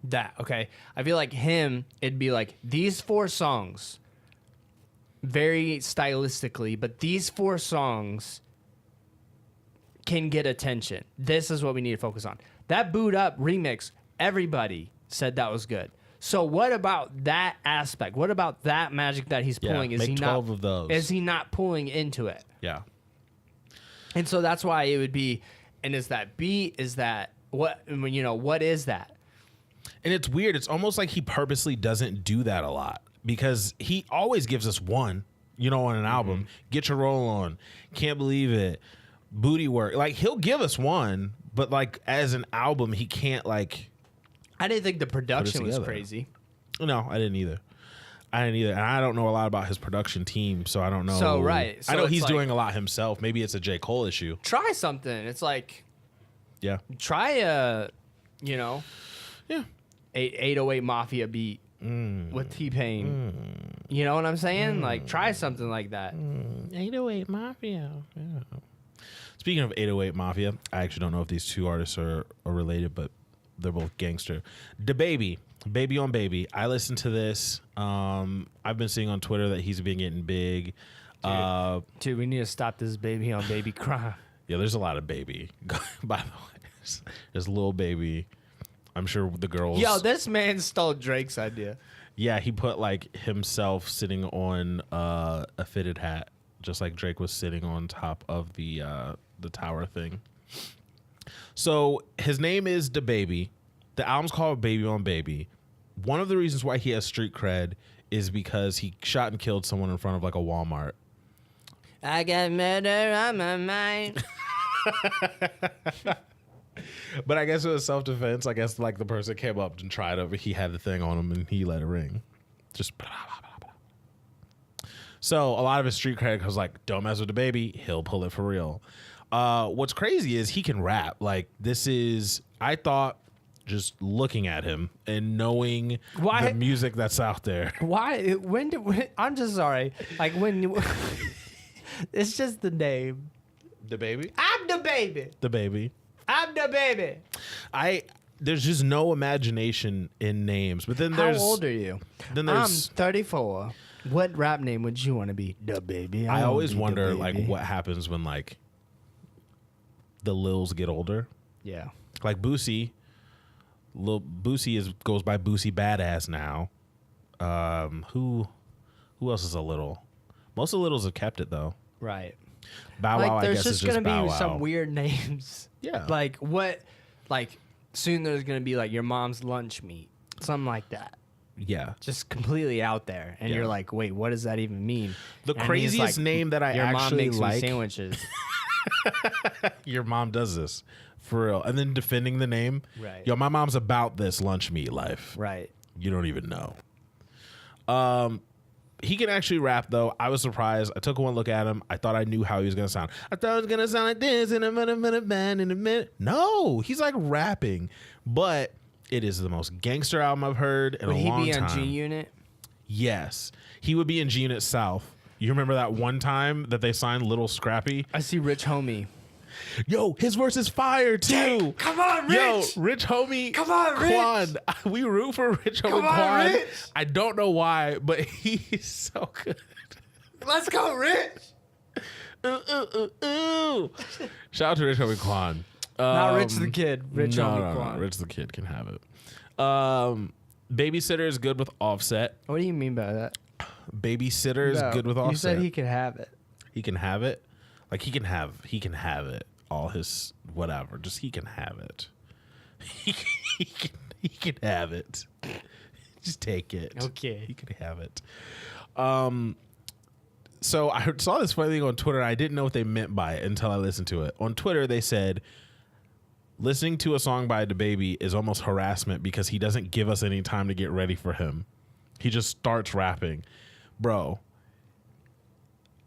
that. Okay. I feel like him, it'd be like these 4 songs, very stylistically, but these 4 songs can get attention. This is what we need to focus on. That Boot Up remix, everybody said that was good. So what about that aspect? What about that magic that he's pulling? Is make he 12 not, of those. Is he not pulling into it? Yeah. And so that's why it would be. And is that beat? Is that what? What is that? And it's weird. It's almost like he purposely doesn't do that a lot because he always gives us one, on an album. Get Your Roll On. Can't Believe It. Booty Work. Like, he'll give us one, but like as an album, he can't like. I didn't think the production was crazy. No, I didn't either. And I don't know a lot about his production team, so I don't know. So, right. So I know it's he's like, doing a lot himself. Maybe it's a J. Cole issue. Try something. It's like, Yeah. try a, Yeah. 808 Mafia beat with T-Pain. You know what I'm saying? Like, try something like that. 808 Mafia. Yeah. Speaking of 808 Mafia, I actually don't know if these two artists are related, but they're both gangster. DaBaby, Baby on Baby. I listened to this. I've been seeing on Twitter that he's been getting big. Dude, we need to stop this baby on baby crime. Yeah, there's a lot of Baby. By the way, there's Lil Baby. I'm sure the girls. Yo, this man stole Drake's idea. Yeah, he put like himself sitting on a fitted hat, just like Drake was sitting on top of the tower thing. So his name is DaBaby. The album's called Baby on Baby. One of the reasons why he has street cred is because he shot and killed someone in front of like a Walmart. I got murder on my mind. But I guess it was self-defense. I guess like the person came up and tried it, but he had the thing on him and he let it ring. Just blah, blah, blah, blah. So a lot of his street cred was like, don't mess with DaBaby, he'll pull it for real. What's crazy is he can rap. Like I thought just looking at him and knowing the music that's out there. Why? I'm just sorry. Like when it's just the name. DaBaby? I'm DaBaby. DaBaby. I'm DaBaby. There's just no imagination in names. But then there's. How old are you? Then there's. I'm 34. What rap name would you want to be? DaBaby. I always wonder like what happens when like the Lils get older. Yeah. Like Boosie. Lil Boosie goes by Boosie Badass now. Who else is a Little? Most of the Littles have kept it though. Right. Bow Wow, I guess, there's is just gonna Bow be Wow. some weird names. Yeah. Like what? Like soon there's gonna be like your mom's lunch meat, something like that. Yeah. Just completely out there, and Yeah. you're like, wait, what does that even mean? The And he's craziest like, name that I your mom actually makes me like. sandwiches. Your mom does this for real, and then defending the name. Right. Yo, my mom's about this lunch meat life. Right. You don't even know. He can actually rap though. I was surprised. I took one look at him. I thought I knew how he was gonna sound. I thought it was gonna sound like this in a minute. No, he's like rapping, but it is the most gangster album I've heard in Would a he long be time. on G Unit? Yes, he would be in G Unit South. You remember that one time that they signed Little Scrappy? I see Rich Homie. Yo, his verse is fire too. Come on, Yo, Rich. Rich Homie. Come on, Rich. Quan. We root for Rich Homie Come on, Quan. Rich. I don't know why, but he's so good. Let's go, Rich. Ooh. Shout out to Rich Homie Quan. Not Rich the Kid. Rich Homie no. Quan. Rich the Kid can have it. Babysitter is good with Offset. What do you mean by that? Babysitter is good with Offset. You said he could have it. He can have it. Like he can have it. All his whatever. Just he can have it. He can have it. Just take it. Okay. He can have it. So I saw this funny thing on Twitter. I didn't know what they meant by it until I listened to it. On Twitter, they said listening to a song by DaBaby is almost harassment because he doesn't give us any time to get ready for him. He just starts rapping. Bro,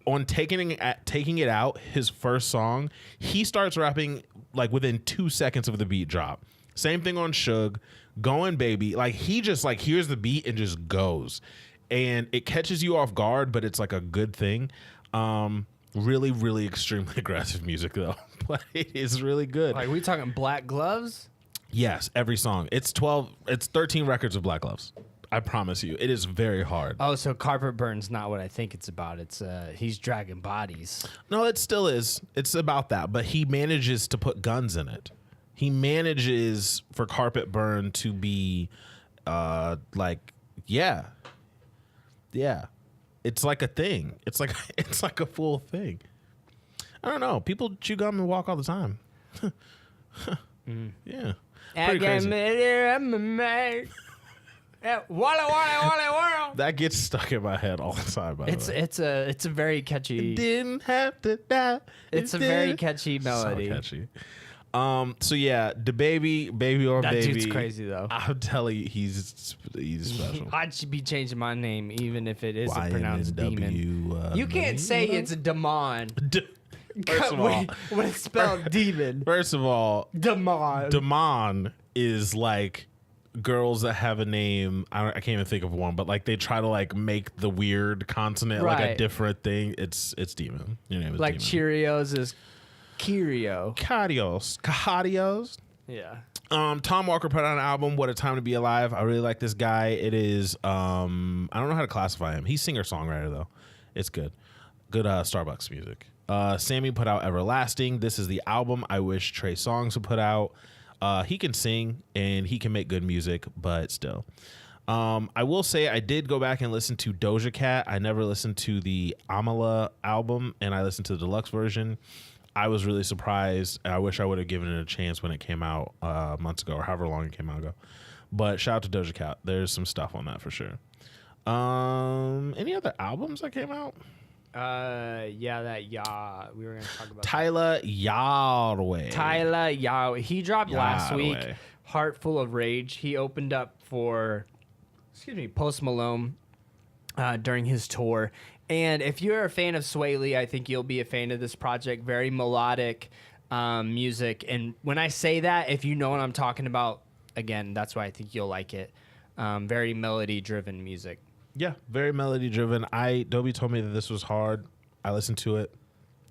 on taking it out, his first song, he starts rapping like within 2 seconds of the beat drop. Same thing on Suge, Going Baby. Like he just like hears the beat and just goes, and it catches you off guard, but it's like a good thing. Really, really extremely aggressive music though, but it is really good. Like we talking Black Gloves? Yes, every song. It's 13 records of Black Gloves. I promise you, it is very hard. Oh, so Carpet Burn's not what I think it's about. It's he's dragging bodies. No, it still is. It's about that, but he manages to put guns in it. He manages for Carpet Burn to be Like, yeah. It's like a thing. It's like a full thing. I don't know. People chew gum and walk all the time. Yeah. Pretty crazy. That gets stuck in my head all the time. By the way. It's a very catchy. Didn't have to die. It's a very catchy melody. So catchy. So yeah, the baby on That baby. dude's crazy though. I'm telling you, he's special. I should be changing my name even if it isn't pronounced YNW, demon. You can't say it's Damon. First of all, when it's spelled demon. First of all, Damon. Damon is like girls that have a name. I can't even think of one, but like they try to like make the weird consonant like a different thing. It's demon. Your name is like demon. Cheerios is Kyrio. Cadios. Yeah. Tom Walker put out an album, What a Time to Be Alive. I really like this guy. It is I don't know how to classify him. He's singer-songwriter though. It's good. Good Starbucks music. Sammie put out Everlasting. This is the album I wish Trey Songz would put out. He can sing and he can make good music, but still. I will say I did go back and listen to Doja Cat. I never listened to the Amala album, and I listened to the deluxe version. I was really surprised. I wish I would have given it a chance when it came out months ago or however long it came out ago. But shout out to Doja Cat. There's some stuff on that for sure. Any other albums that came out? We were gonna talk about Tyler Yahweh. Tyler Yahweh. He dropped last week. Heart Full of Rage. He opened up for Post Malone during his tour. And if you're a fan of Sway Lee, I think you'll be a fan of this project. Very melodic music. And when I say that, if you know what I'm talking about, again, that's why I think you'll like it. Very melody-driven music. Yeah, very melody-driven. Dobie told me that this was hard. I listened to it.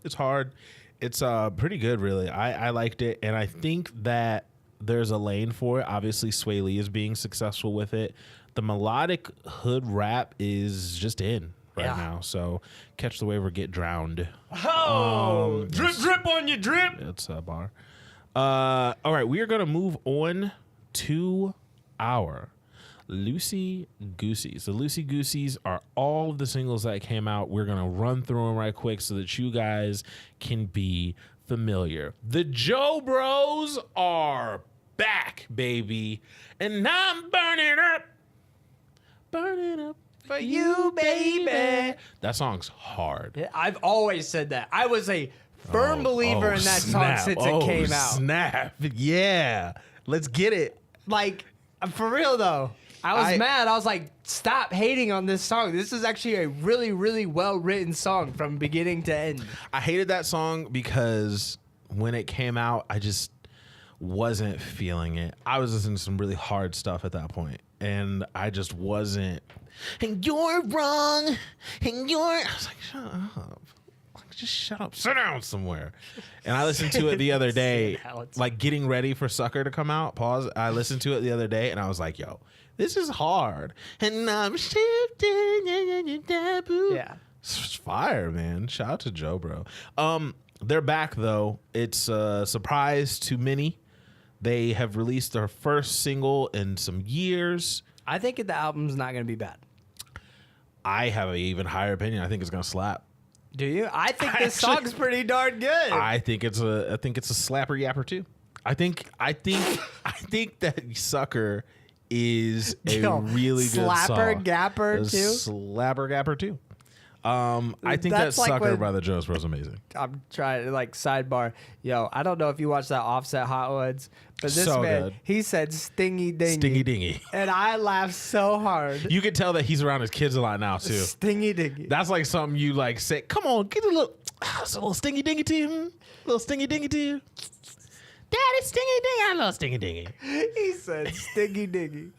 It's hard. It's pretty good, really. I liked it. And I think that there's a lane for it. Obviously, Sway Lee is being successful with it. The melodic hood rap is just in now. So catch the wave or get drowned. Oh, drip on your drip. It's a bar. All right, we are going to move on to our Loosey Gooseys. The Loosey Gooseys are all of the singles that came out. We're going to run through them right quick so that you guys can be familiar. The Joe Bros are back, baby. And I'm burning up for you, baby. That song's hard. I've always said that. I was a firm believer in that song since it came out. Snap. Yeah. Let's get it. Like, for real, though. I was mad. I was like, stop hating on this song. This is actually a really, really well-written song from beginning to end. I hated that song because when it came out, I just wasn't feeling it. I was listening to some really hard stuff at that point, and I just wasn't. And you're wrong. And I was like, shut up. Just shut up. Sit down somewhere. And I listened to it the other day, like getting ready for Sucker to come out. Pause. I listened to it the other day, and I was like, yo, this is hard. And I'm shifting in your taboo. Yeah. It's fire, man. Shout out to Joe, bro. They're back, though. It's a surprise to many. They have released their first single in some years. I think the album's not going to be bad. I have an even higher opinion. I think it's going to slap. Do you? I think this song's pretty darn good. I think it's a slapper yapper too. I think that Sucker is a really good song. Slapper Gapper too. Slapper Gapper too. I think that like Sucker by the Jonas Brothers is amazing. I'm trying to sidebar. Yo, I don't know if you watched that Offset Hot Ones, but this So man, good. he said stingy dingy. Stingy dingy. And I laughed so hard. You can tell that he's around his kids a lot now too. Stingy dingy. That's like something you like say, come on, get a little stingy dingy to you. A little stingy dingy to you. Daddy stingy dingy. I love stingy dingy. He said stingy dingy.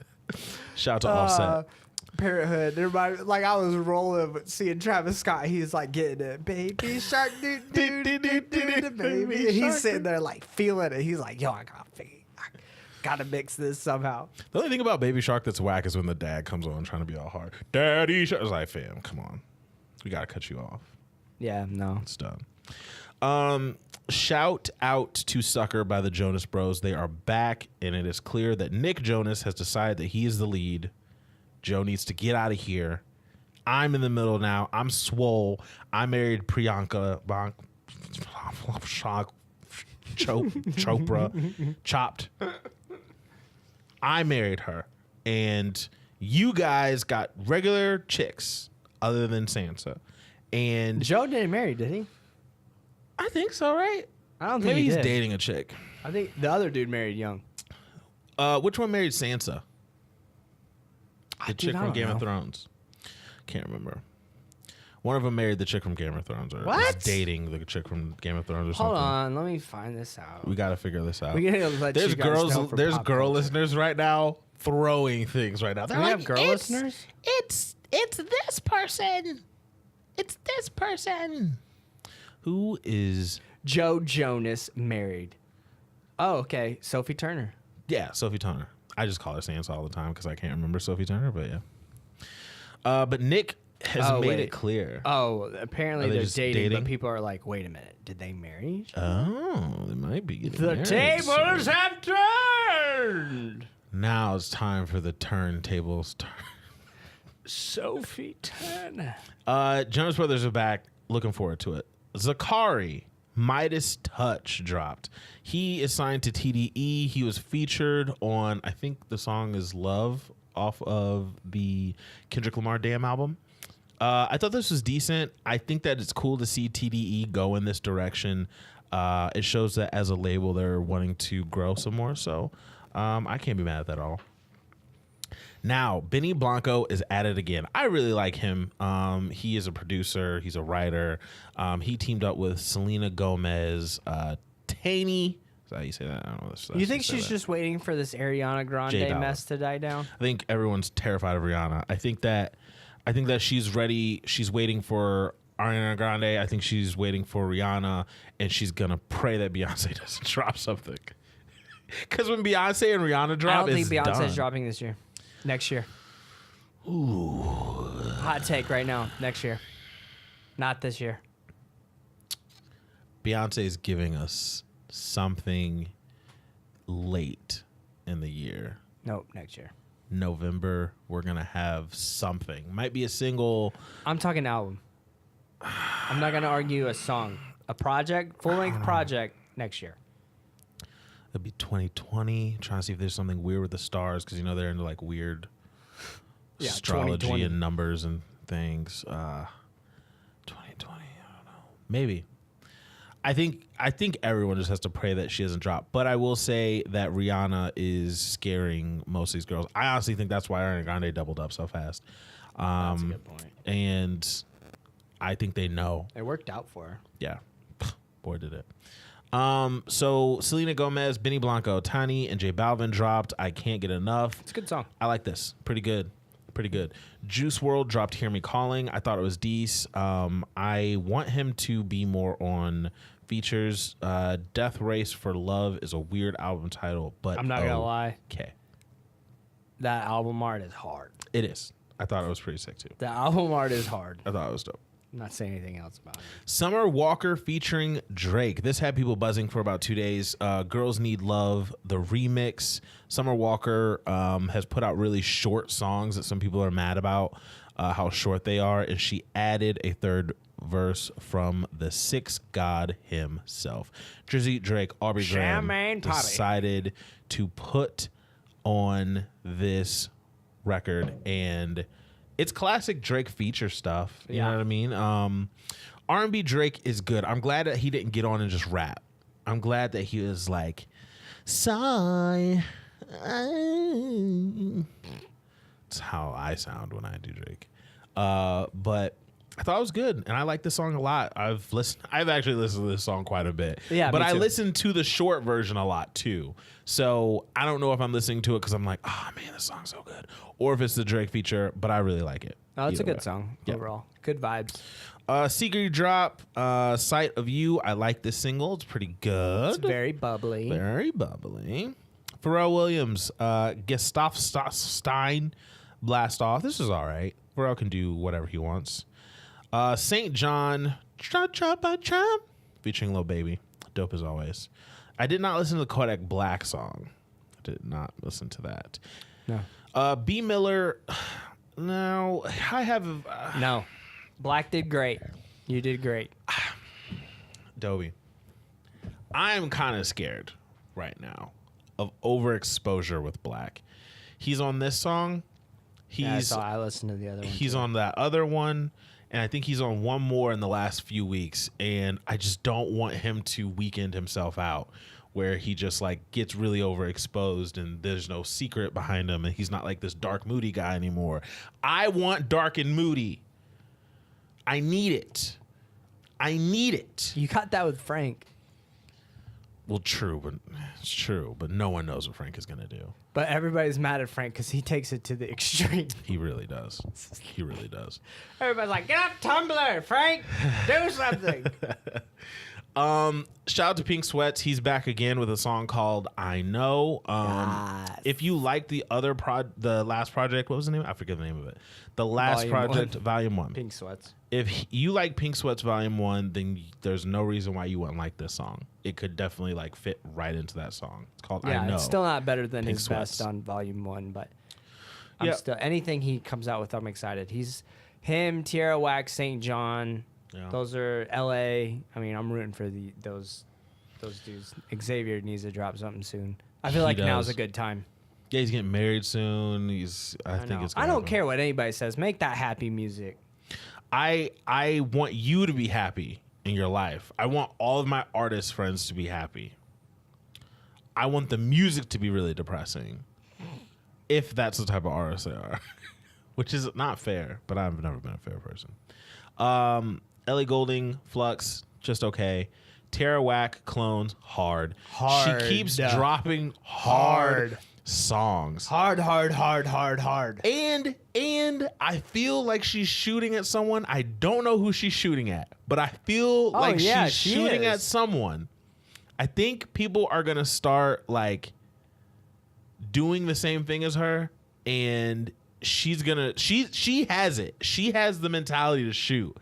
Shout out to Offset. Parenthood. Everybody, like I was rolling with seeing Travis Scott. He's like getting it, baby shark, do do do do do, baby. And he's sitting there like feeling it. He's like, yo, I gotta mix this somehow. The only thing about Baby Shark that's whack is when the dad comes on trying to be all hard. Daddy Shark. I was like, fam, come on, we gotta cut you off. Yeah, no, It's done. shout out to Sucker by the Jonas Bros. They are back, and it is clear that Nick Jonas has decided that he is the lead. Joe needs to get out of here. I'm in the middle now. I'm swole. I married Priyanka Chopra. Chopped. I married her. And you guys got regular chicks other than Sansa. And Joe didn't marry, did he? I think so, right? I don't think Maybe he's did. dating a chick. I think the other dude married young. Which one married Sansa? The chick I from don't Game of know. Thrones. Can't remember. One of them married the chick from Game of Thrones, or What? is dating the chick from Game of Thrones, or something. Hold on, let me find this out. We got to figure this out. We gotta let There's you guys know girls. for There's pop girl culture. listeners right now throwing things right now. They're We like, have girl listeners? It's this person. It's this person. Who is? Joe Jonas married. Oh, okay. Sophie Turner. Yeah, Sophie Turner. I just call her Sansa all the time because I can't remember Sophie Turner, but yeah. But Nick has made it clear. Oh, apparently Are they they're just dating, dating? but people are like, wait a minute, did they marry each other? Oh, they might be getting The married tables soon. have turned. Now it's time for the turntables. Sophie Turner. Jonas Brothers are back. Looking forward to it. Zakari, Midas Touch dropped. He is signed to TDE. He was featured on, I think the song is Love off of the Kendrick Lamar Damn album. I thought this was decent. I think that it's cool to see TDE go in this direction. It shows that as a label, they're wanting to grow some more. So I can't be mad at that at all. Now, Benny Blanco is at it again. I really like him. He is a producer. He's a writer. He teamed up with Selena Gomez. Taney. Is that how you say that? I don't know. You think she's just waiting for this Ariana Grande J-Dalla. mess to die down? I think everyone's terrified of Rihanna. I think that she's ready. She's waiting for Ariana Grande. I think she's waiting for Rihanna, and she's gonna pray that Beyonce doesn't drop something. Because when Beyonce and Rihanna drop, I don't think it's Beyonce's done. dropping this year. Next year. Ooh. Hot take right now. Next year. Not this year. Beyonce is giving us something late in the year. Nope, next year. November, we're gonna have something. Might be a single. I'm talking album. I'm not going to argue a song. A project, full-length project next year. It'll be 2020. Trying to see if there's something weird with the stars, because they're into like weird Yeah, astrology 2020. and numbers and things. 2020. I don't know. Maybe. I think everyone just has to pray that she doesn't drop. But I will say that Rihanna is scaring most of these girls. I honestly think that's why Ariana Grande doubled up so fast. That's a good point. And I think they know. It worked out for her. Yeah. Boy, did it. So Selena Gomez, Benny Blanco, Tiny, and J Balvin dropped I Can't Get Enough. It's a good song. I like this. Pretty good. Pretty good. Juice WRLD dropped Hear Me Calling. I thought it was decent. I want him to be more on features. Death Race for Love is a weird album title, but I'm not going to lie. Okay. That album art is hard. It is. I thought it was pretty sick too. The album art is hard. I thought it was dope. I'm not saying anything else about it. Summer Walker featuring Drake. This had people buzzing for about 2 days. Girls Need Love, the remix. Summer Walker has put out really short songs that some people are mad about how short they are. And she added a third verse from the Sixth God himself. Drizzy Drake, Aubrey Graham Charmaine Poppy. decided to put on this record, and it's classic Drake feature stuff. You know what I mean? R&B Drake is good. I'm glad that he didn't get on and just rap. I'm glad that he was like, sigh. That's how I sound when I do Drake. But I thought it was good, and I like this song a lot. I've actually listened to this song quite a bit. Yeah, but me I too. listened to the short version a lot too. So I don't know if I'm listening to it because I'm like, oh man, this song's so good, or if it's the Drake feature. But I really like it. No, it's a Either good way. song Yeah. overall. Good vibes. Sigrid drop, Sight of You. I like this single. It's pretty good. It's very bubbly. Very bubbly. Pharrell Williams, Gustaf Stein, Blast Off. This is all right. Pharrell can do whatever he wants. St. John, featuring Lil Baby. Dope as always. I did not listen to the Kodak Black song. I did not listen to that. No. B Miller. No, I have. No. Black did great. You did great. Dobie. I'm kind of scared right now of overexposure with Black. He's on this song. I listened to the other one. He's on that other one, and I think he's on one more in the last few weeks. And I just don't want him to weekend himself out, where he just like gets really overexposed and there's no secret behind him, and he's not like this dark, moody guy anymore. I want dark and moody. I need it. I need it. You got that with Frank. Well, true, but it's true. But no one knows what Frank is going to do. But everybody's mad at Frank because he takes it to the extreme. He really does. He really does. Everybody's like, get off Tumblr, Frank. Do something. Shout out to Pink Sweats. He's back again with a song called I Know. Yes. If you like the other the last project, what was the name? I forget the name of it. The last Volume project, 1. Volume 1. Pink Sweats. If you like Pink Sweats Volume 1, then there's no reason why you wouldn't like this song. It could definitely like fit right into that song. It's called I Know. It's still not better than Pink his Sweats. best on Volume 1, but I'm still anything he comes out with, I'm excited. He's him, Tierra Whack, St. John. Yeah. Those are LA. I mean, I'm rooting for those dudes. Xavier needs to drop something soon. I feel like now's a good time. Yeah, he's getting married soon. I think know. it's. I don't care what anybody says. Make that happy music. I want you to be happy in your life. I want all of my artist friends to be happy. I want the music to be really depressing, if that's the type of artist they are, which is not fair. But I've never been a fair person. Ellie Goulding, Flux, just okay. Tierra Whack, Clones, hard. Hard. She keeps dropping hard songs. Hard. And I feel like she's shooting at someone. I don't know who she's shooting at, but I feel like she's shooting at someone. I think people are gonna start like doing the same thing as her, and she's gonna she has it. She has the mentality to shoot.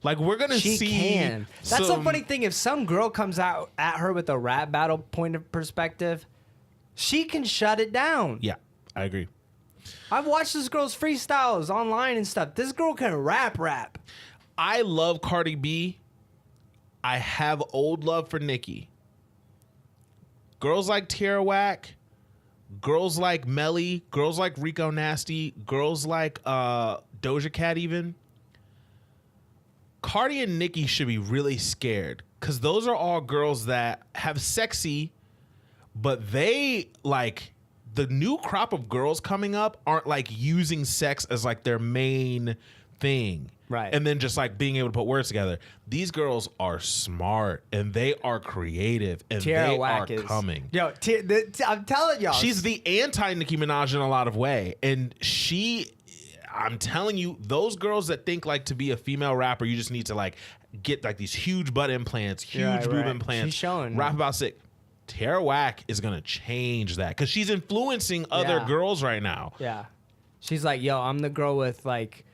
Like we're gonna see. She can. That's the funny thing. If some girl comes out at her with a rap battle point of perspective, she can shut it down. Yeah, I agree. I've watched this girl's freestyles online and stuff. This girl can rap. I love Cardi B. I have old love for Nicki. Girls like Tierra Whack, girls like Melly, girls like Rico Nasty, girls like Doja Cat even. Cardi and Nicki should be really scared because those are all girls that have sexy, but they like the new crop of girls coming up aren't like using sex as like their main thing. Right. And then just like being able to put words together. These girls are smart and they are creative and Tierra they Whack are coming. Yo, I'm telling y'all. She's the anti Nicki Minaj in a lot of way. And I'm telling you, those girls that think like to be a female rapper, you just need to like get like these huge butt implants, huge boob implants. She's showing. Rap about sick. Tierra Whack is gonna change that because she's influencing other girls right now. Yeah. She's like, yo, I'm the girl with like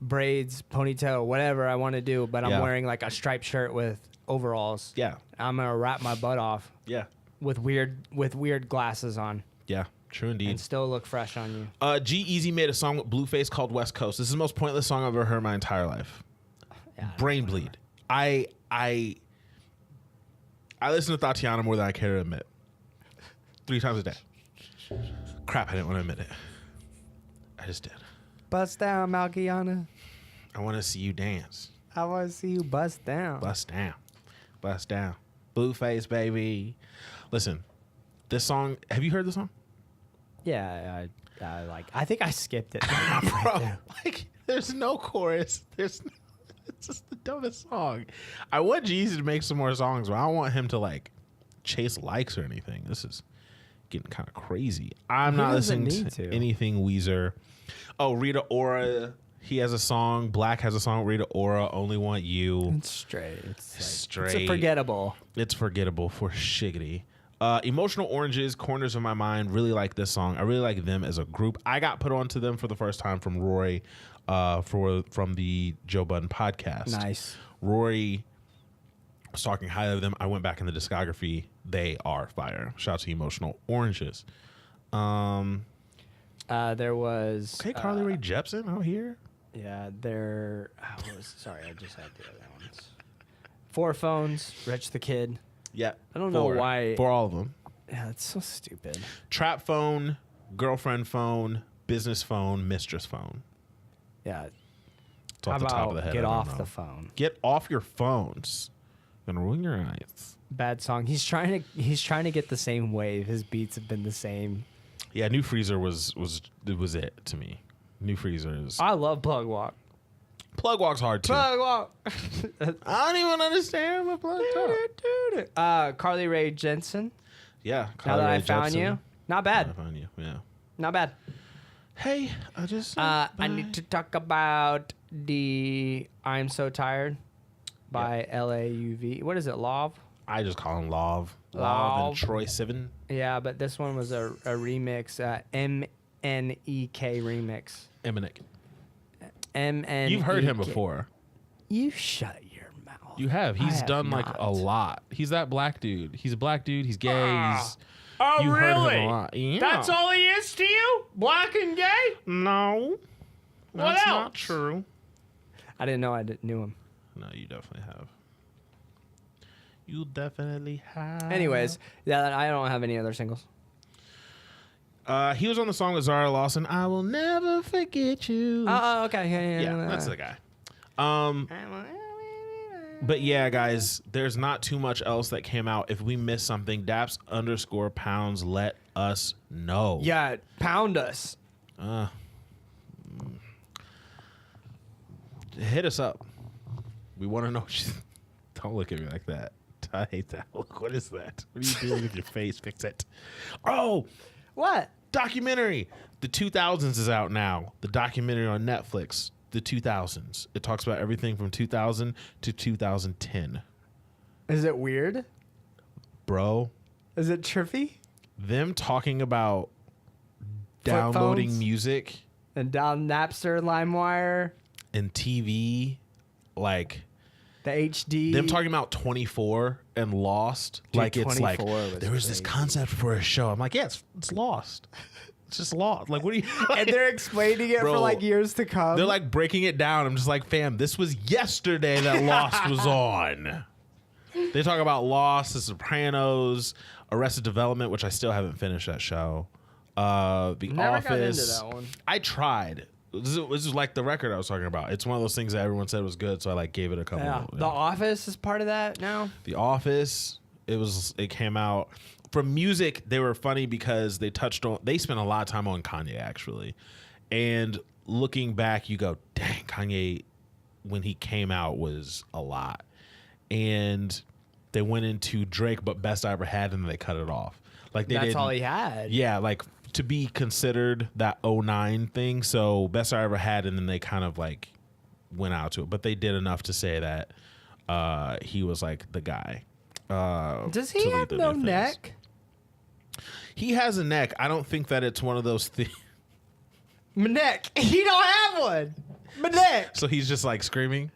braids, ponytail, whatever I want to do, but I'm wearing like a striped shirt with overalls. Yeah. I'm gonna wrap my butt off. Yeah. With weird glasses on. Yeah. True indeed. And still look fresh on you. G-Eazy made a song with Blueface called West Coast. This is the most pointless song I've ever heard in my entire life. Yeah, Brain bleed. I listen to Tatiana more than I care to admit. 3 times a day. Crap, I didn't want to admit it. I just did. Bust down, Malkiana. I want to see you dance. I want to see you bust down. Bust down. Bust down. Blueface, baby. Listen, this song, have you heard the song? Yeah, I think I skipped it. Bro, like, there's no chorus. It's just the dumbest song. I want G-Eazy to make some more songs, but I don't want him to like chase likes or anything. This is getting kind of crazy. I'm not listening to anything Weezer. Oh, Rita Ora. He has a song. Black has a song. Rita Ora. Only Want You. It's straight. It's straight. forgettable. It's forgettable for shiggity. Emotional Oranges, Corners of My Mind. Really like this song. I really like them as a group. I got put onto them for the first time from Roy, from the Joe Budden podcast. Nice. Roy was talking highly of them. I went back in the discography. They are fire. Shout out to Emotional Oranges. There was Okay, Carly Rae Jepsen out here. Yeah, sorry, I just had the other ones. 4 Phones, Rich the Kid. Yeah, I don't know why. For all of them. Yeah, it's so stupid. Trap phone, girlfriend phone, business phone, mistress phone. Yeah. It's off the top of the head. Get I don't off know. the phone. Get off your phones. Gonna ruin your eyes. Bad song. He's trying to get the same wave. His beats have been the same. Yeah, New Freezer was it to me. New Freezer is. I love Plug Walk. Plug Walk's hard too. Plug Walk. I don't even understand what Plug Talk. Carly Rae Jepsen. Yeah. Now Carly that Rae I found Jepsen. you, not bad. I found you. Yeah. Not bad. Hey, I just. I need to talk about the "I'm So Tired" by LAUV. What is it, Love? I just call him Love. Love Love. and Troy Sivan. Yeah, but this one was a remix, MNEK remix. Eminem. MNEK. You've heard him before. You shut your mouth. You have. He's have done like not. a lot. He's that black dude. He's a black dude. He's gay. Oh, You've heard really? him a lot. Yeah. That's all he is to you? Black and gay? No. What That's else? not true. I didn't know knew him. No, you definitely have. You definitely have. Anyways, yeah, I don't have any other singles. He was on the song with Zara Lawson. I will never forget you. Oh, okay. Yeah, that's the guy. But yeah, guys, there's not too much else that came out. If we missed something, Daps_pounds, let us know. Yeah, pound us. Hit us up. We want to know. Don't look at me like that. I hate that look. What is that? What are you doing with your face? Fix it. Oh, What? documentary. The 2000s is out now. The documentary on Netflix. The 2000s. It talks about everything from 2000 to 2010. Is it weird? Bro, Is it trippy? them talking about Flip downloading phones? music And down Napster, LimeWire, and TV, like the HD. them talking about 24 and Lost. Dude, like it's like 24 was there was this crazy. concept for a show. I'm like, yeah, it's Lost. It's just Lost. Like, what do you? and they're explaining it Bro, for like years to come. They're like breaking it down. I'm just like, fam, this was yesterday that Lost was on. They talk about Lost, The Sopranos, Arrested Development, which I still haven't finished that show. The Never Office. got into that one. I tried. This is like the record I was talking about. It's one of those things that everyone said was good, so I like gave it a couple. Yeah. The Office is part of that now. The Office. It came out. From music, they were funny because they spent a lot of time on Kanye, actually. And looking back, you go, dang, Kanye, when he came out, was a lot. And they went into Drake, but Best I Ever Had, and then they cut it off. Like That's all he had. Yeah, like to be considered that 09 thing. So Best I Ever Had, and then they kind of like went out to it. But they did enough to say that he was like the guy. Does he have no neck? He has a neck. I don't think that it's one of those things. My neck. He don't have one. My neck. So he's just like screaming.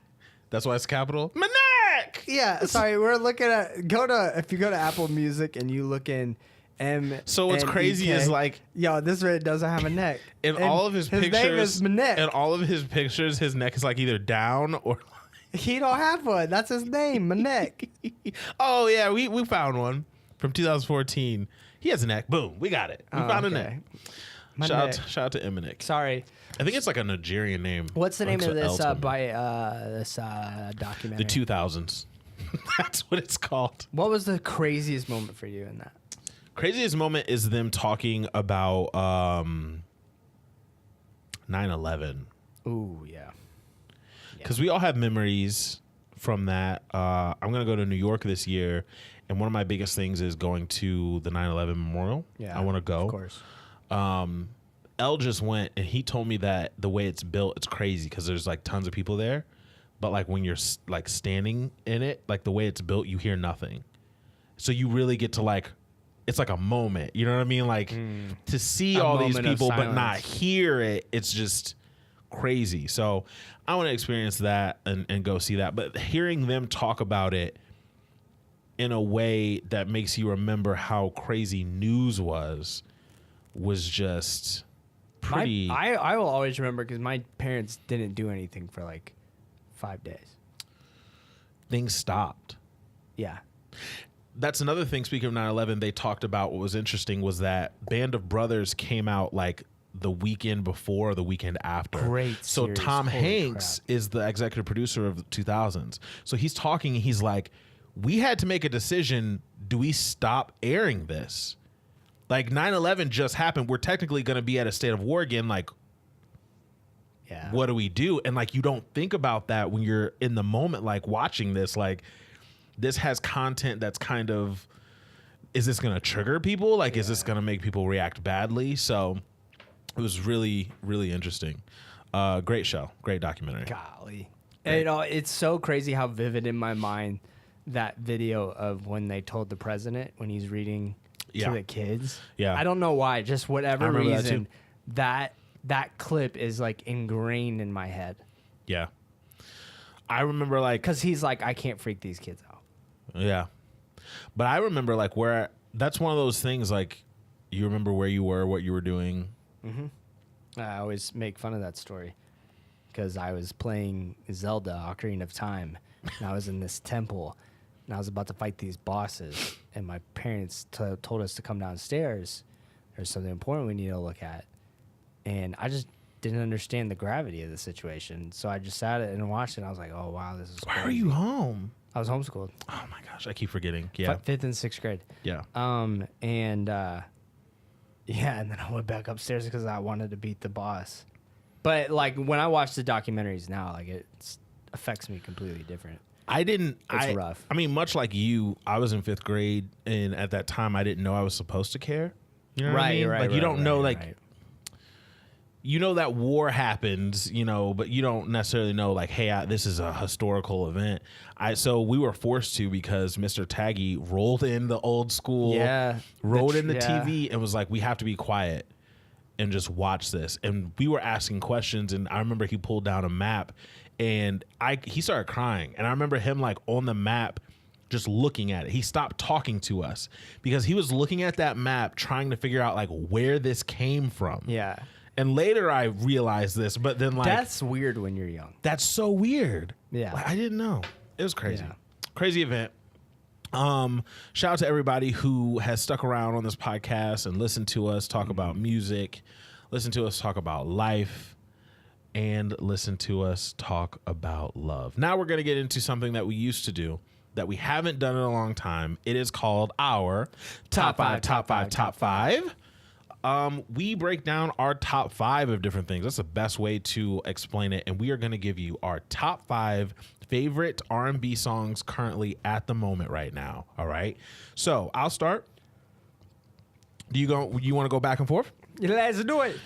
That's why it's capital. My neck. Yeah. Sorry, we're looking at. If you go to Apple Music and you look in M. So what's crazy is like, yo, this really doesn't have a neck. in And all of his pictures, name is Manek. in all of his pictures, his neck is like either down or. He don't have one. That's his name, Manek. Oh yeah, we found one from 2014. He has a neck. Boom, we got it. We found a neck. Shout out to Eminem. Sorry. I think it's like a Nigerian name. What's the name of this Elton. this documentary? The 2000s. That's what it's called. What was the craziest moment for you in that? Craziest moment is them talking about 9/11. Ooh, yeah. Because we all have memories from that. I'm going to go to New York this year, and one of my biggest things is going to the 9/11 memorial. Yeah, I want to go. Of course. Elle just went, and he told me that the way it's built, it's crazy because there's like tons of people there. But like when you're like standing in it, like the way it's built, you hear nothing. So you really get to like, it's like a moment. You know what I mean? Like to see all these moment of people but not silence. hear it, it's just crazy. So I want to experience that and go see that. But hearing them talk about it in a way that makes you remember how crazy news was just pretty. I will always remember because my parents didn't do anything for like 5 days. Things stopped. Yeah. That's another thing. Speaking of 9/11, they talked about what was interesting was that Band of Brothers came out like the weekend before or the weekend after. Great So series. Tom Holy Hanks crap. is the executive producer of the 2000s. So he's talking and he's like, we had to make a decision. Do we stop airing this? Like 9/11 just happened. We're technically going to be at a state of war again. Like, Yeah. what do we do? And like, you don't think about that when you're in the moment, like watching this, like this has content that's kind of, is this going to trigger people? Like, is this going to make people react badly? So it was really, really interesting. Great show. Great documentary. Golly. And, you know, it's so crazy how vivid in my mind that video of when they told the president when he's reading Yeah. to the kids. Yeah. I don't know why, just I whatever remember that reason too. that clip is like ingrained in my head. Yeah. I remember like, Because he's like, I can't freak these kids out. yeah. But I remember like where, that's one of those things like you remember where you were, what you were doing. I always make fun of that story because I was playing Zelda Ocarina of Time and I was in this temple and I was about to fight these bosses and my parents told us to come downstairs. There's something important we need to look at. And I just didn't understand the gravity of the situation. So I just sat and watched it and I was like, oh, wow, this is Why are crazy. you home? I was homeschooled. Oh my gosh. I keep forgetting. Yeah. 5th and 6th grade. Yeah. Yeah, and then I went back upstairs because I wanted to beat the boss. But like when I watch the documentaries now, like it affects me completely different. I didn't. It's rough. I mean, much like you, I was in 5th grade, and at that time, I didn't know I was supposed to care. You know what I mean? Like you don't know, like you know that war happens, you know, but you don't necessarily know, like, hey, this is a historical event. So we were forced to because Mr. Taggy rolled in the old school, rolled in the TV, and was like, we have to be quiet and just watch this. And we were asking questions, and I remember he pulled down a map, and he started crying. And I remember him like on the map just looking at it. He stopped talking to us because he was looking at that map trying to figure out like where this came from. Yeah. And later I realized this, but then like That's weird when you're young. that's so weird. Yeah. Like, I didn't know. It was crazy. Yeah. Crazy event. Shout out to everybody who has stuck around on this podcast and listened to us talk about music, listen to us talk about life, and listen to us talk about love. Now we're going to get into something that we used to do that we haven't done in a long time. It is called our Top 5. We break down our top 5 of different things. That's the best way to explain it. And we are going to give you our top 5 favorite R&B songs currently at the moment right now. All right. So I'll start. You want to go back and forth? Let's do it.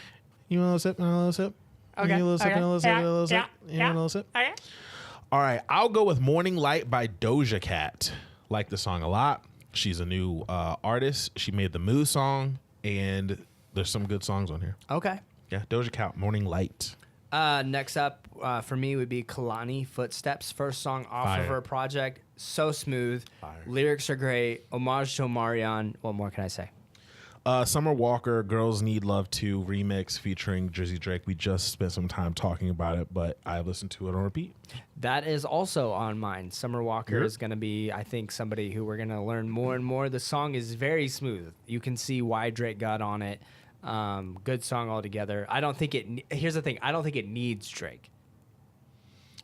You want a little sip and a little sip? Okay. You want a little sip and a little sip and a little sip? You want a little sip? Okay. All right, I'll go with Morning Light by Doja Cat. Like the song a lot. She's a new artist. She made the Moo song, and there's some good songs on here. Okay. Yeah, Doja Cat, Morning Light. Next up for me would be Kalani, Footsteps, first song off Fire. of her project. So smooth. Fire. Lyrics are great. Homage to Omarion. What more can I say? Summer Walker, Girls Need Love 2 remix featuring Drizzy Drake. We just spent some time talking about it, but I listened to it on repeat. That is also on mine. Summer Walker Yep. is going to be, I think, somebody who we're going to learn more and more. The song is very smooth. You can see why Drake got on it. Good song altogether. I don't think it. Here's the thing. I don't think it needs Drake.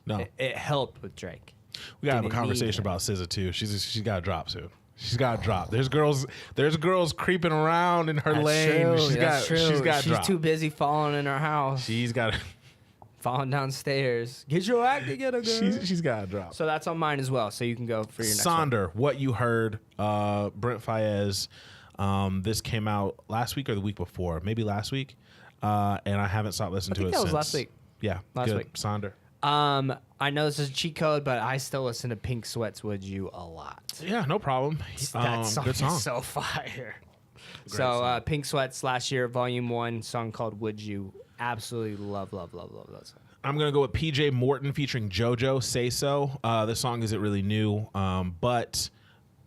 No, It helped with Drake. we gotta have a didn't need conversation him. about SZA too. She's got to drop soon. She's got to drop. There's girls creeping around in her lane. She's got to drop. She's too busy falling in her house. She's got. Falling downstairs. Get your act together, girl. She's got to drop. So that's on mine as well. So you can go for your next one. Sonder, What You Heard, Brent Faiyaz. This came out last week or the week before, maybe last week, and I haven't stopped listening to it that was since. last week. Yeah, Last good. week. Sonder. I know this is a cheat code, but I still listen to Pink Sweats Would You a lot. Yeah, no problem. That song good song. is so fire. So Pink Sweats last year, Volume 1, song called Would You. Absolutely love that song. I'm gonna go with PJ Morton featuring JoJo. Say So. This song isn't really new, but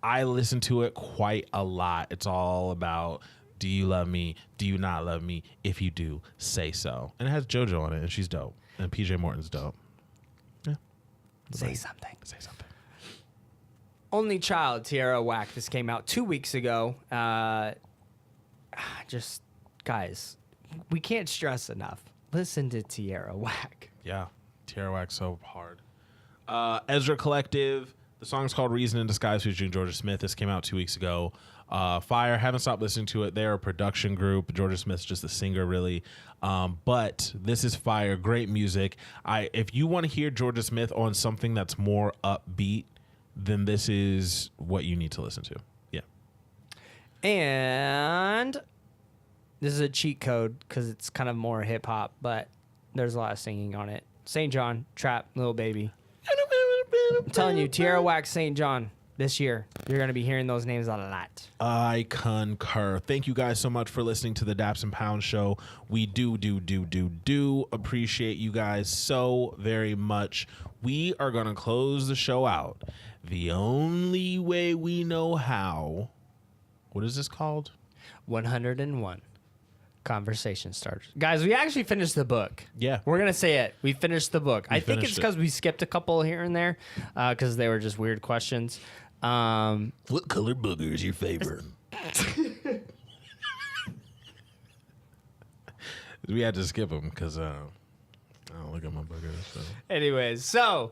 I listen to it quite a lot. It's all about, do you love me? Do you not love me? If you do, say so. And it has JoJo on it, and she's dope. And PJ Morton's dope. Yeah. Say something. Say something. Only Child, Tierra Whack. This came out 2 weeks ago. Just, guys, we can't stress enough. Listen to Tierra Whack. Yeah. Tierra Whack's so hard. Ezra Collective. The song's called Reason in Disguise featuring Georgia Smith. This came out 2 weeks ago. Fire. Haven't stopped listening to it. They're a production group. Georgia Smith's just a singer, really. But this is fire. Great music. If you want to hear Georgia Smith on something that's more upbeat, then this is what you need to listen to. Yeah. And this is a cheat code because it's kind of more hip hop, but there's a lot of singing on it. St. John, Trap, Lil Baby. I'm telling you, Tierra Whack, St. John. This year, you're going to be hearing those names a lot. I concur. Thank you guys so much for listening to the Daps and Pound show. We do appreciate you guys so very much. We are going to close the show out the only way we know how. What is this called? 101 conversation starters. Guys, we actually finished the book. Yeah. We're going to say it. We finished the book. I think it's finished it. because we skipped a couple here and there because they were just weird questions. What color booger is your favorite? We had to skip them because I don't look at my boogers. So. Anyways, so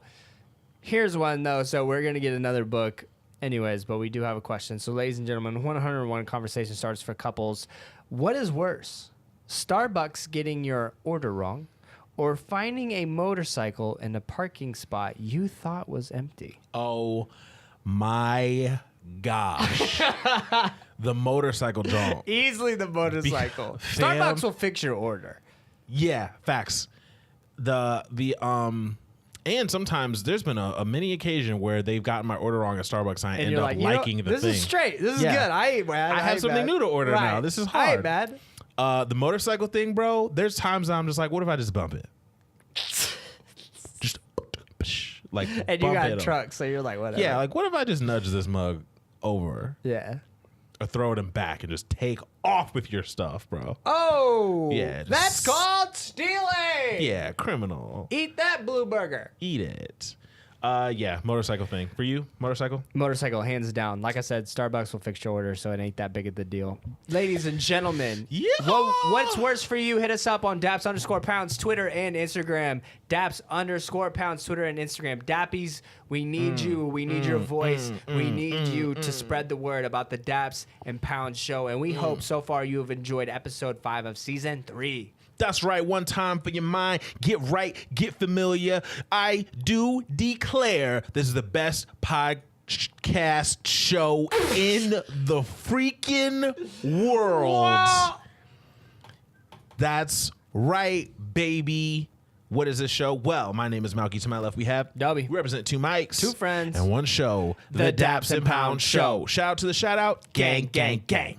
here's one, though. So we're going to get another book anyways, but we do have a question. So, ladies and gentlemen, 101 conversation starts for couples. What is worse, Starbucks getting your order wrong or finding a motorcycle in a parking spot you thought was empty? Oh, my gosh. The motorcycle don't. Easily the motorcycle. Fam. Starbucks will fix your order. Yeah, facts. And sometimes there's been a many occasion where they've gotten my order wrong at Starbucks and I end up liking the thing. This is straight. This is Yeah. good. I ain't mad. I have something new to order now. This is hard. I ain't mad. The motorcycle thing, bro, there's times I'm just like, what if I just bump it? Just like And you bump got it up. trucks, so you're like, whatever. Yeah, like what if I just nudge this mug over Yeah. or throw it in back and just take off with your stuff, bro? Oh. Yeah, just- That's called stealing. Yeah, criminal. Eat that blue burger. Eat it. Yeah, motorcycle thing. For you, motorcycle? Motorcycle, hands down. Like I said, Starbucks will fix your order, so it ain't that big of the deal. Ladies and gentlemen, Yeah. what's worse for you? Hit us up on Daps_pounds, Twitter and Instagram. Daps_pounds, Twitter and Instagram. Dappies, we need you. We need your voice. We need you to spread the word about the Daps and Pounds show. And we hope so far you have enjoyed episode 5 of season 3. That's right. One time for your mind. Get right. Get familiar. I do declare this is the best podcast show in the freaking world. Wow. That's right, baby. What is this show? Well, my name is Malky. To my left, we have Dobby. We represent 2 mics, 2 friends, and 1 show. The Daps and Pounds Show. Shout out to the shout out. Gang, gang, gang.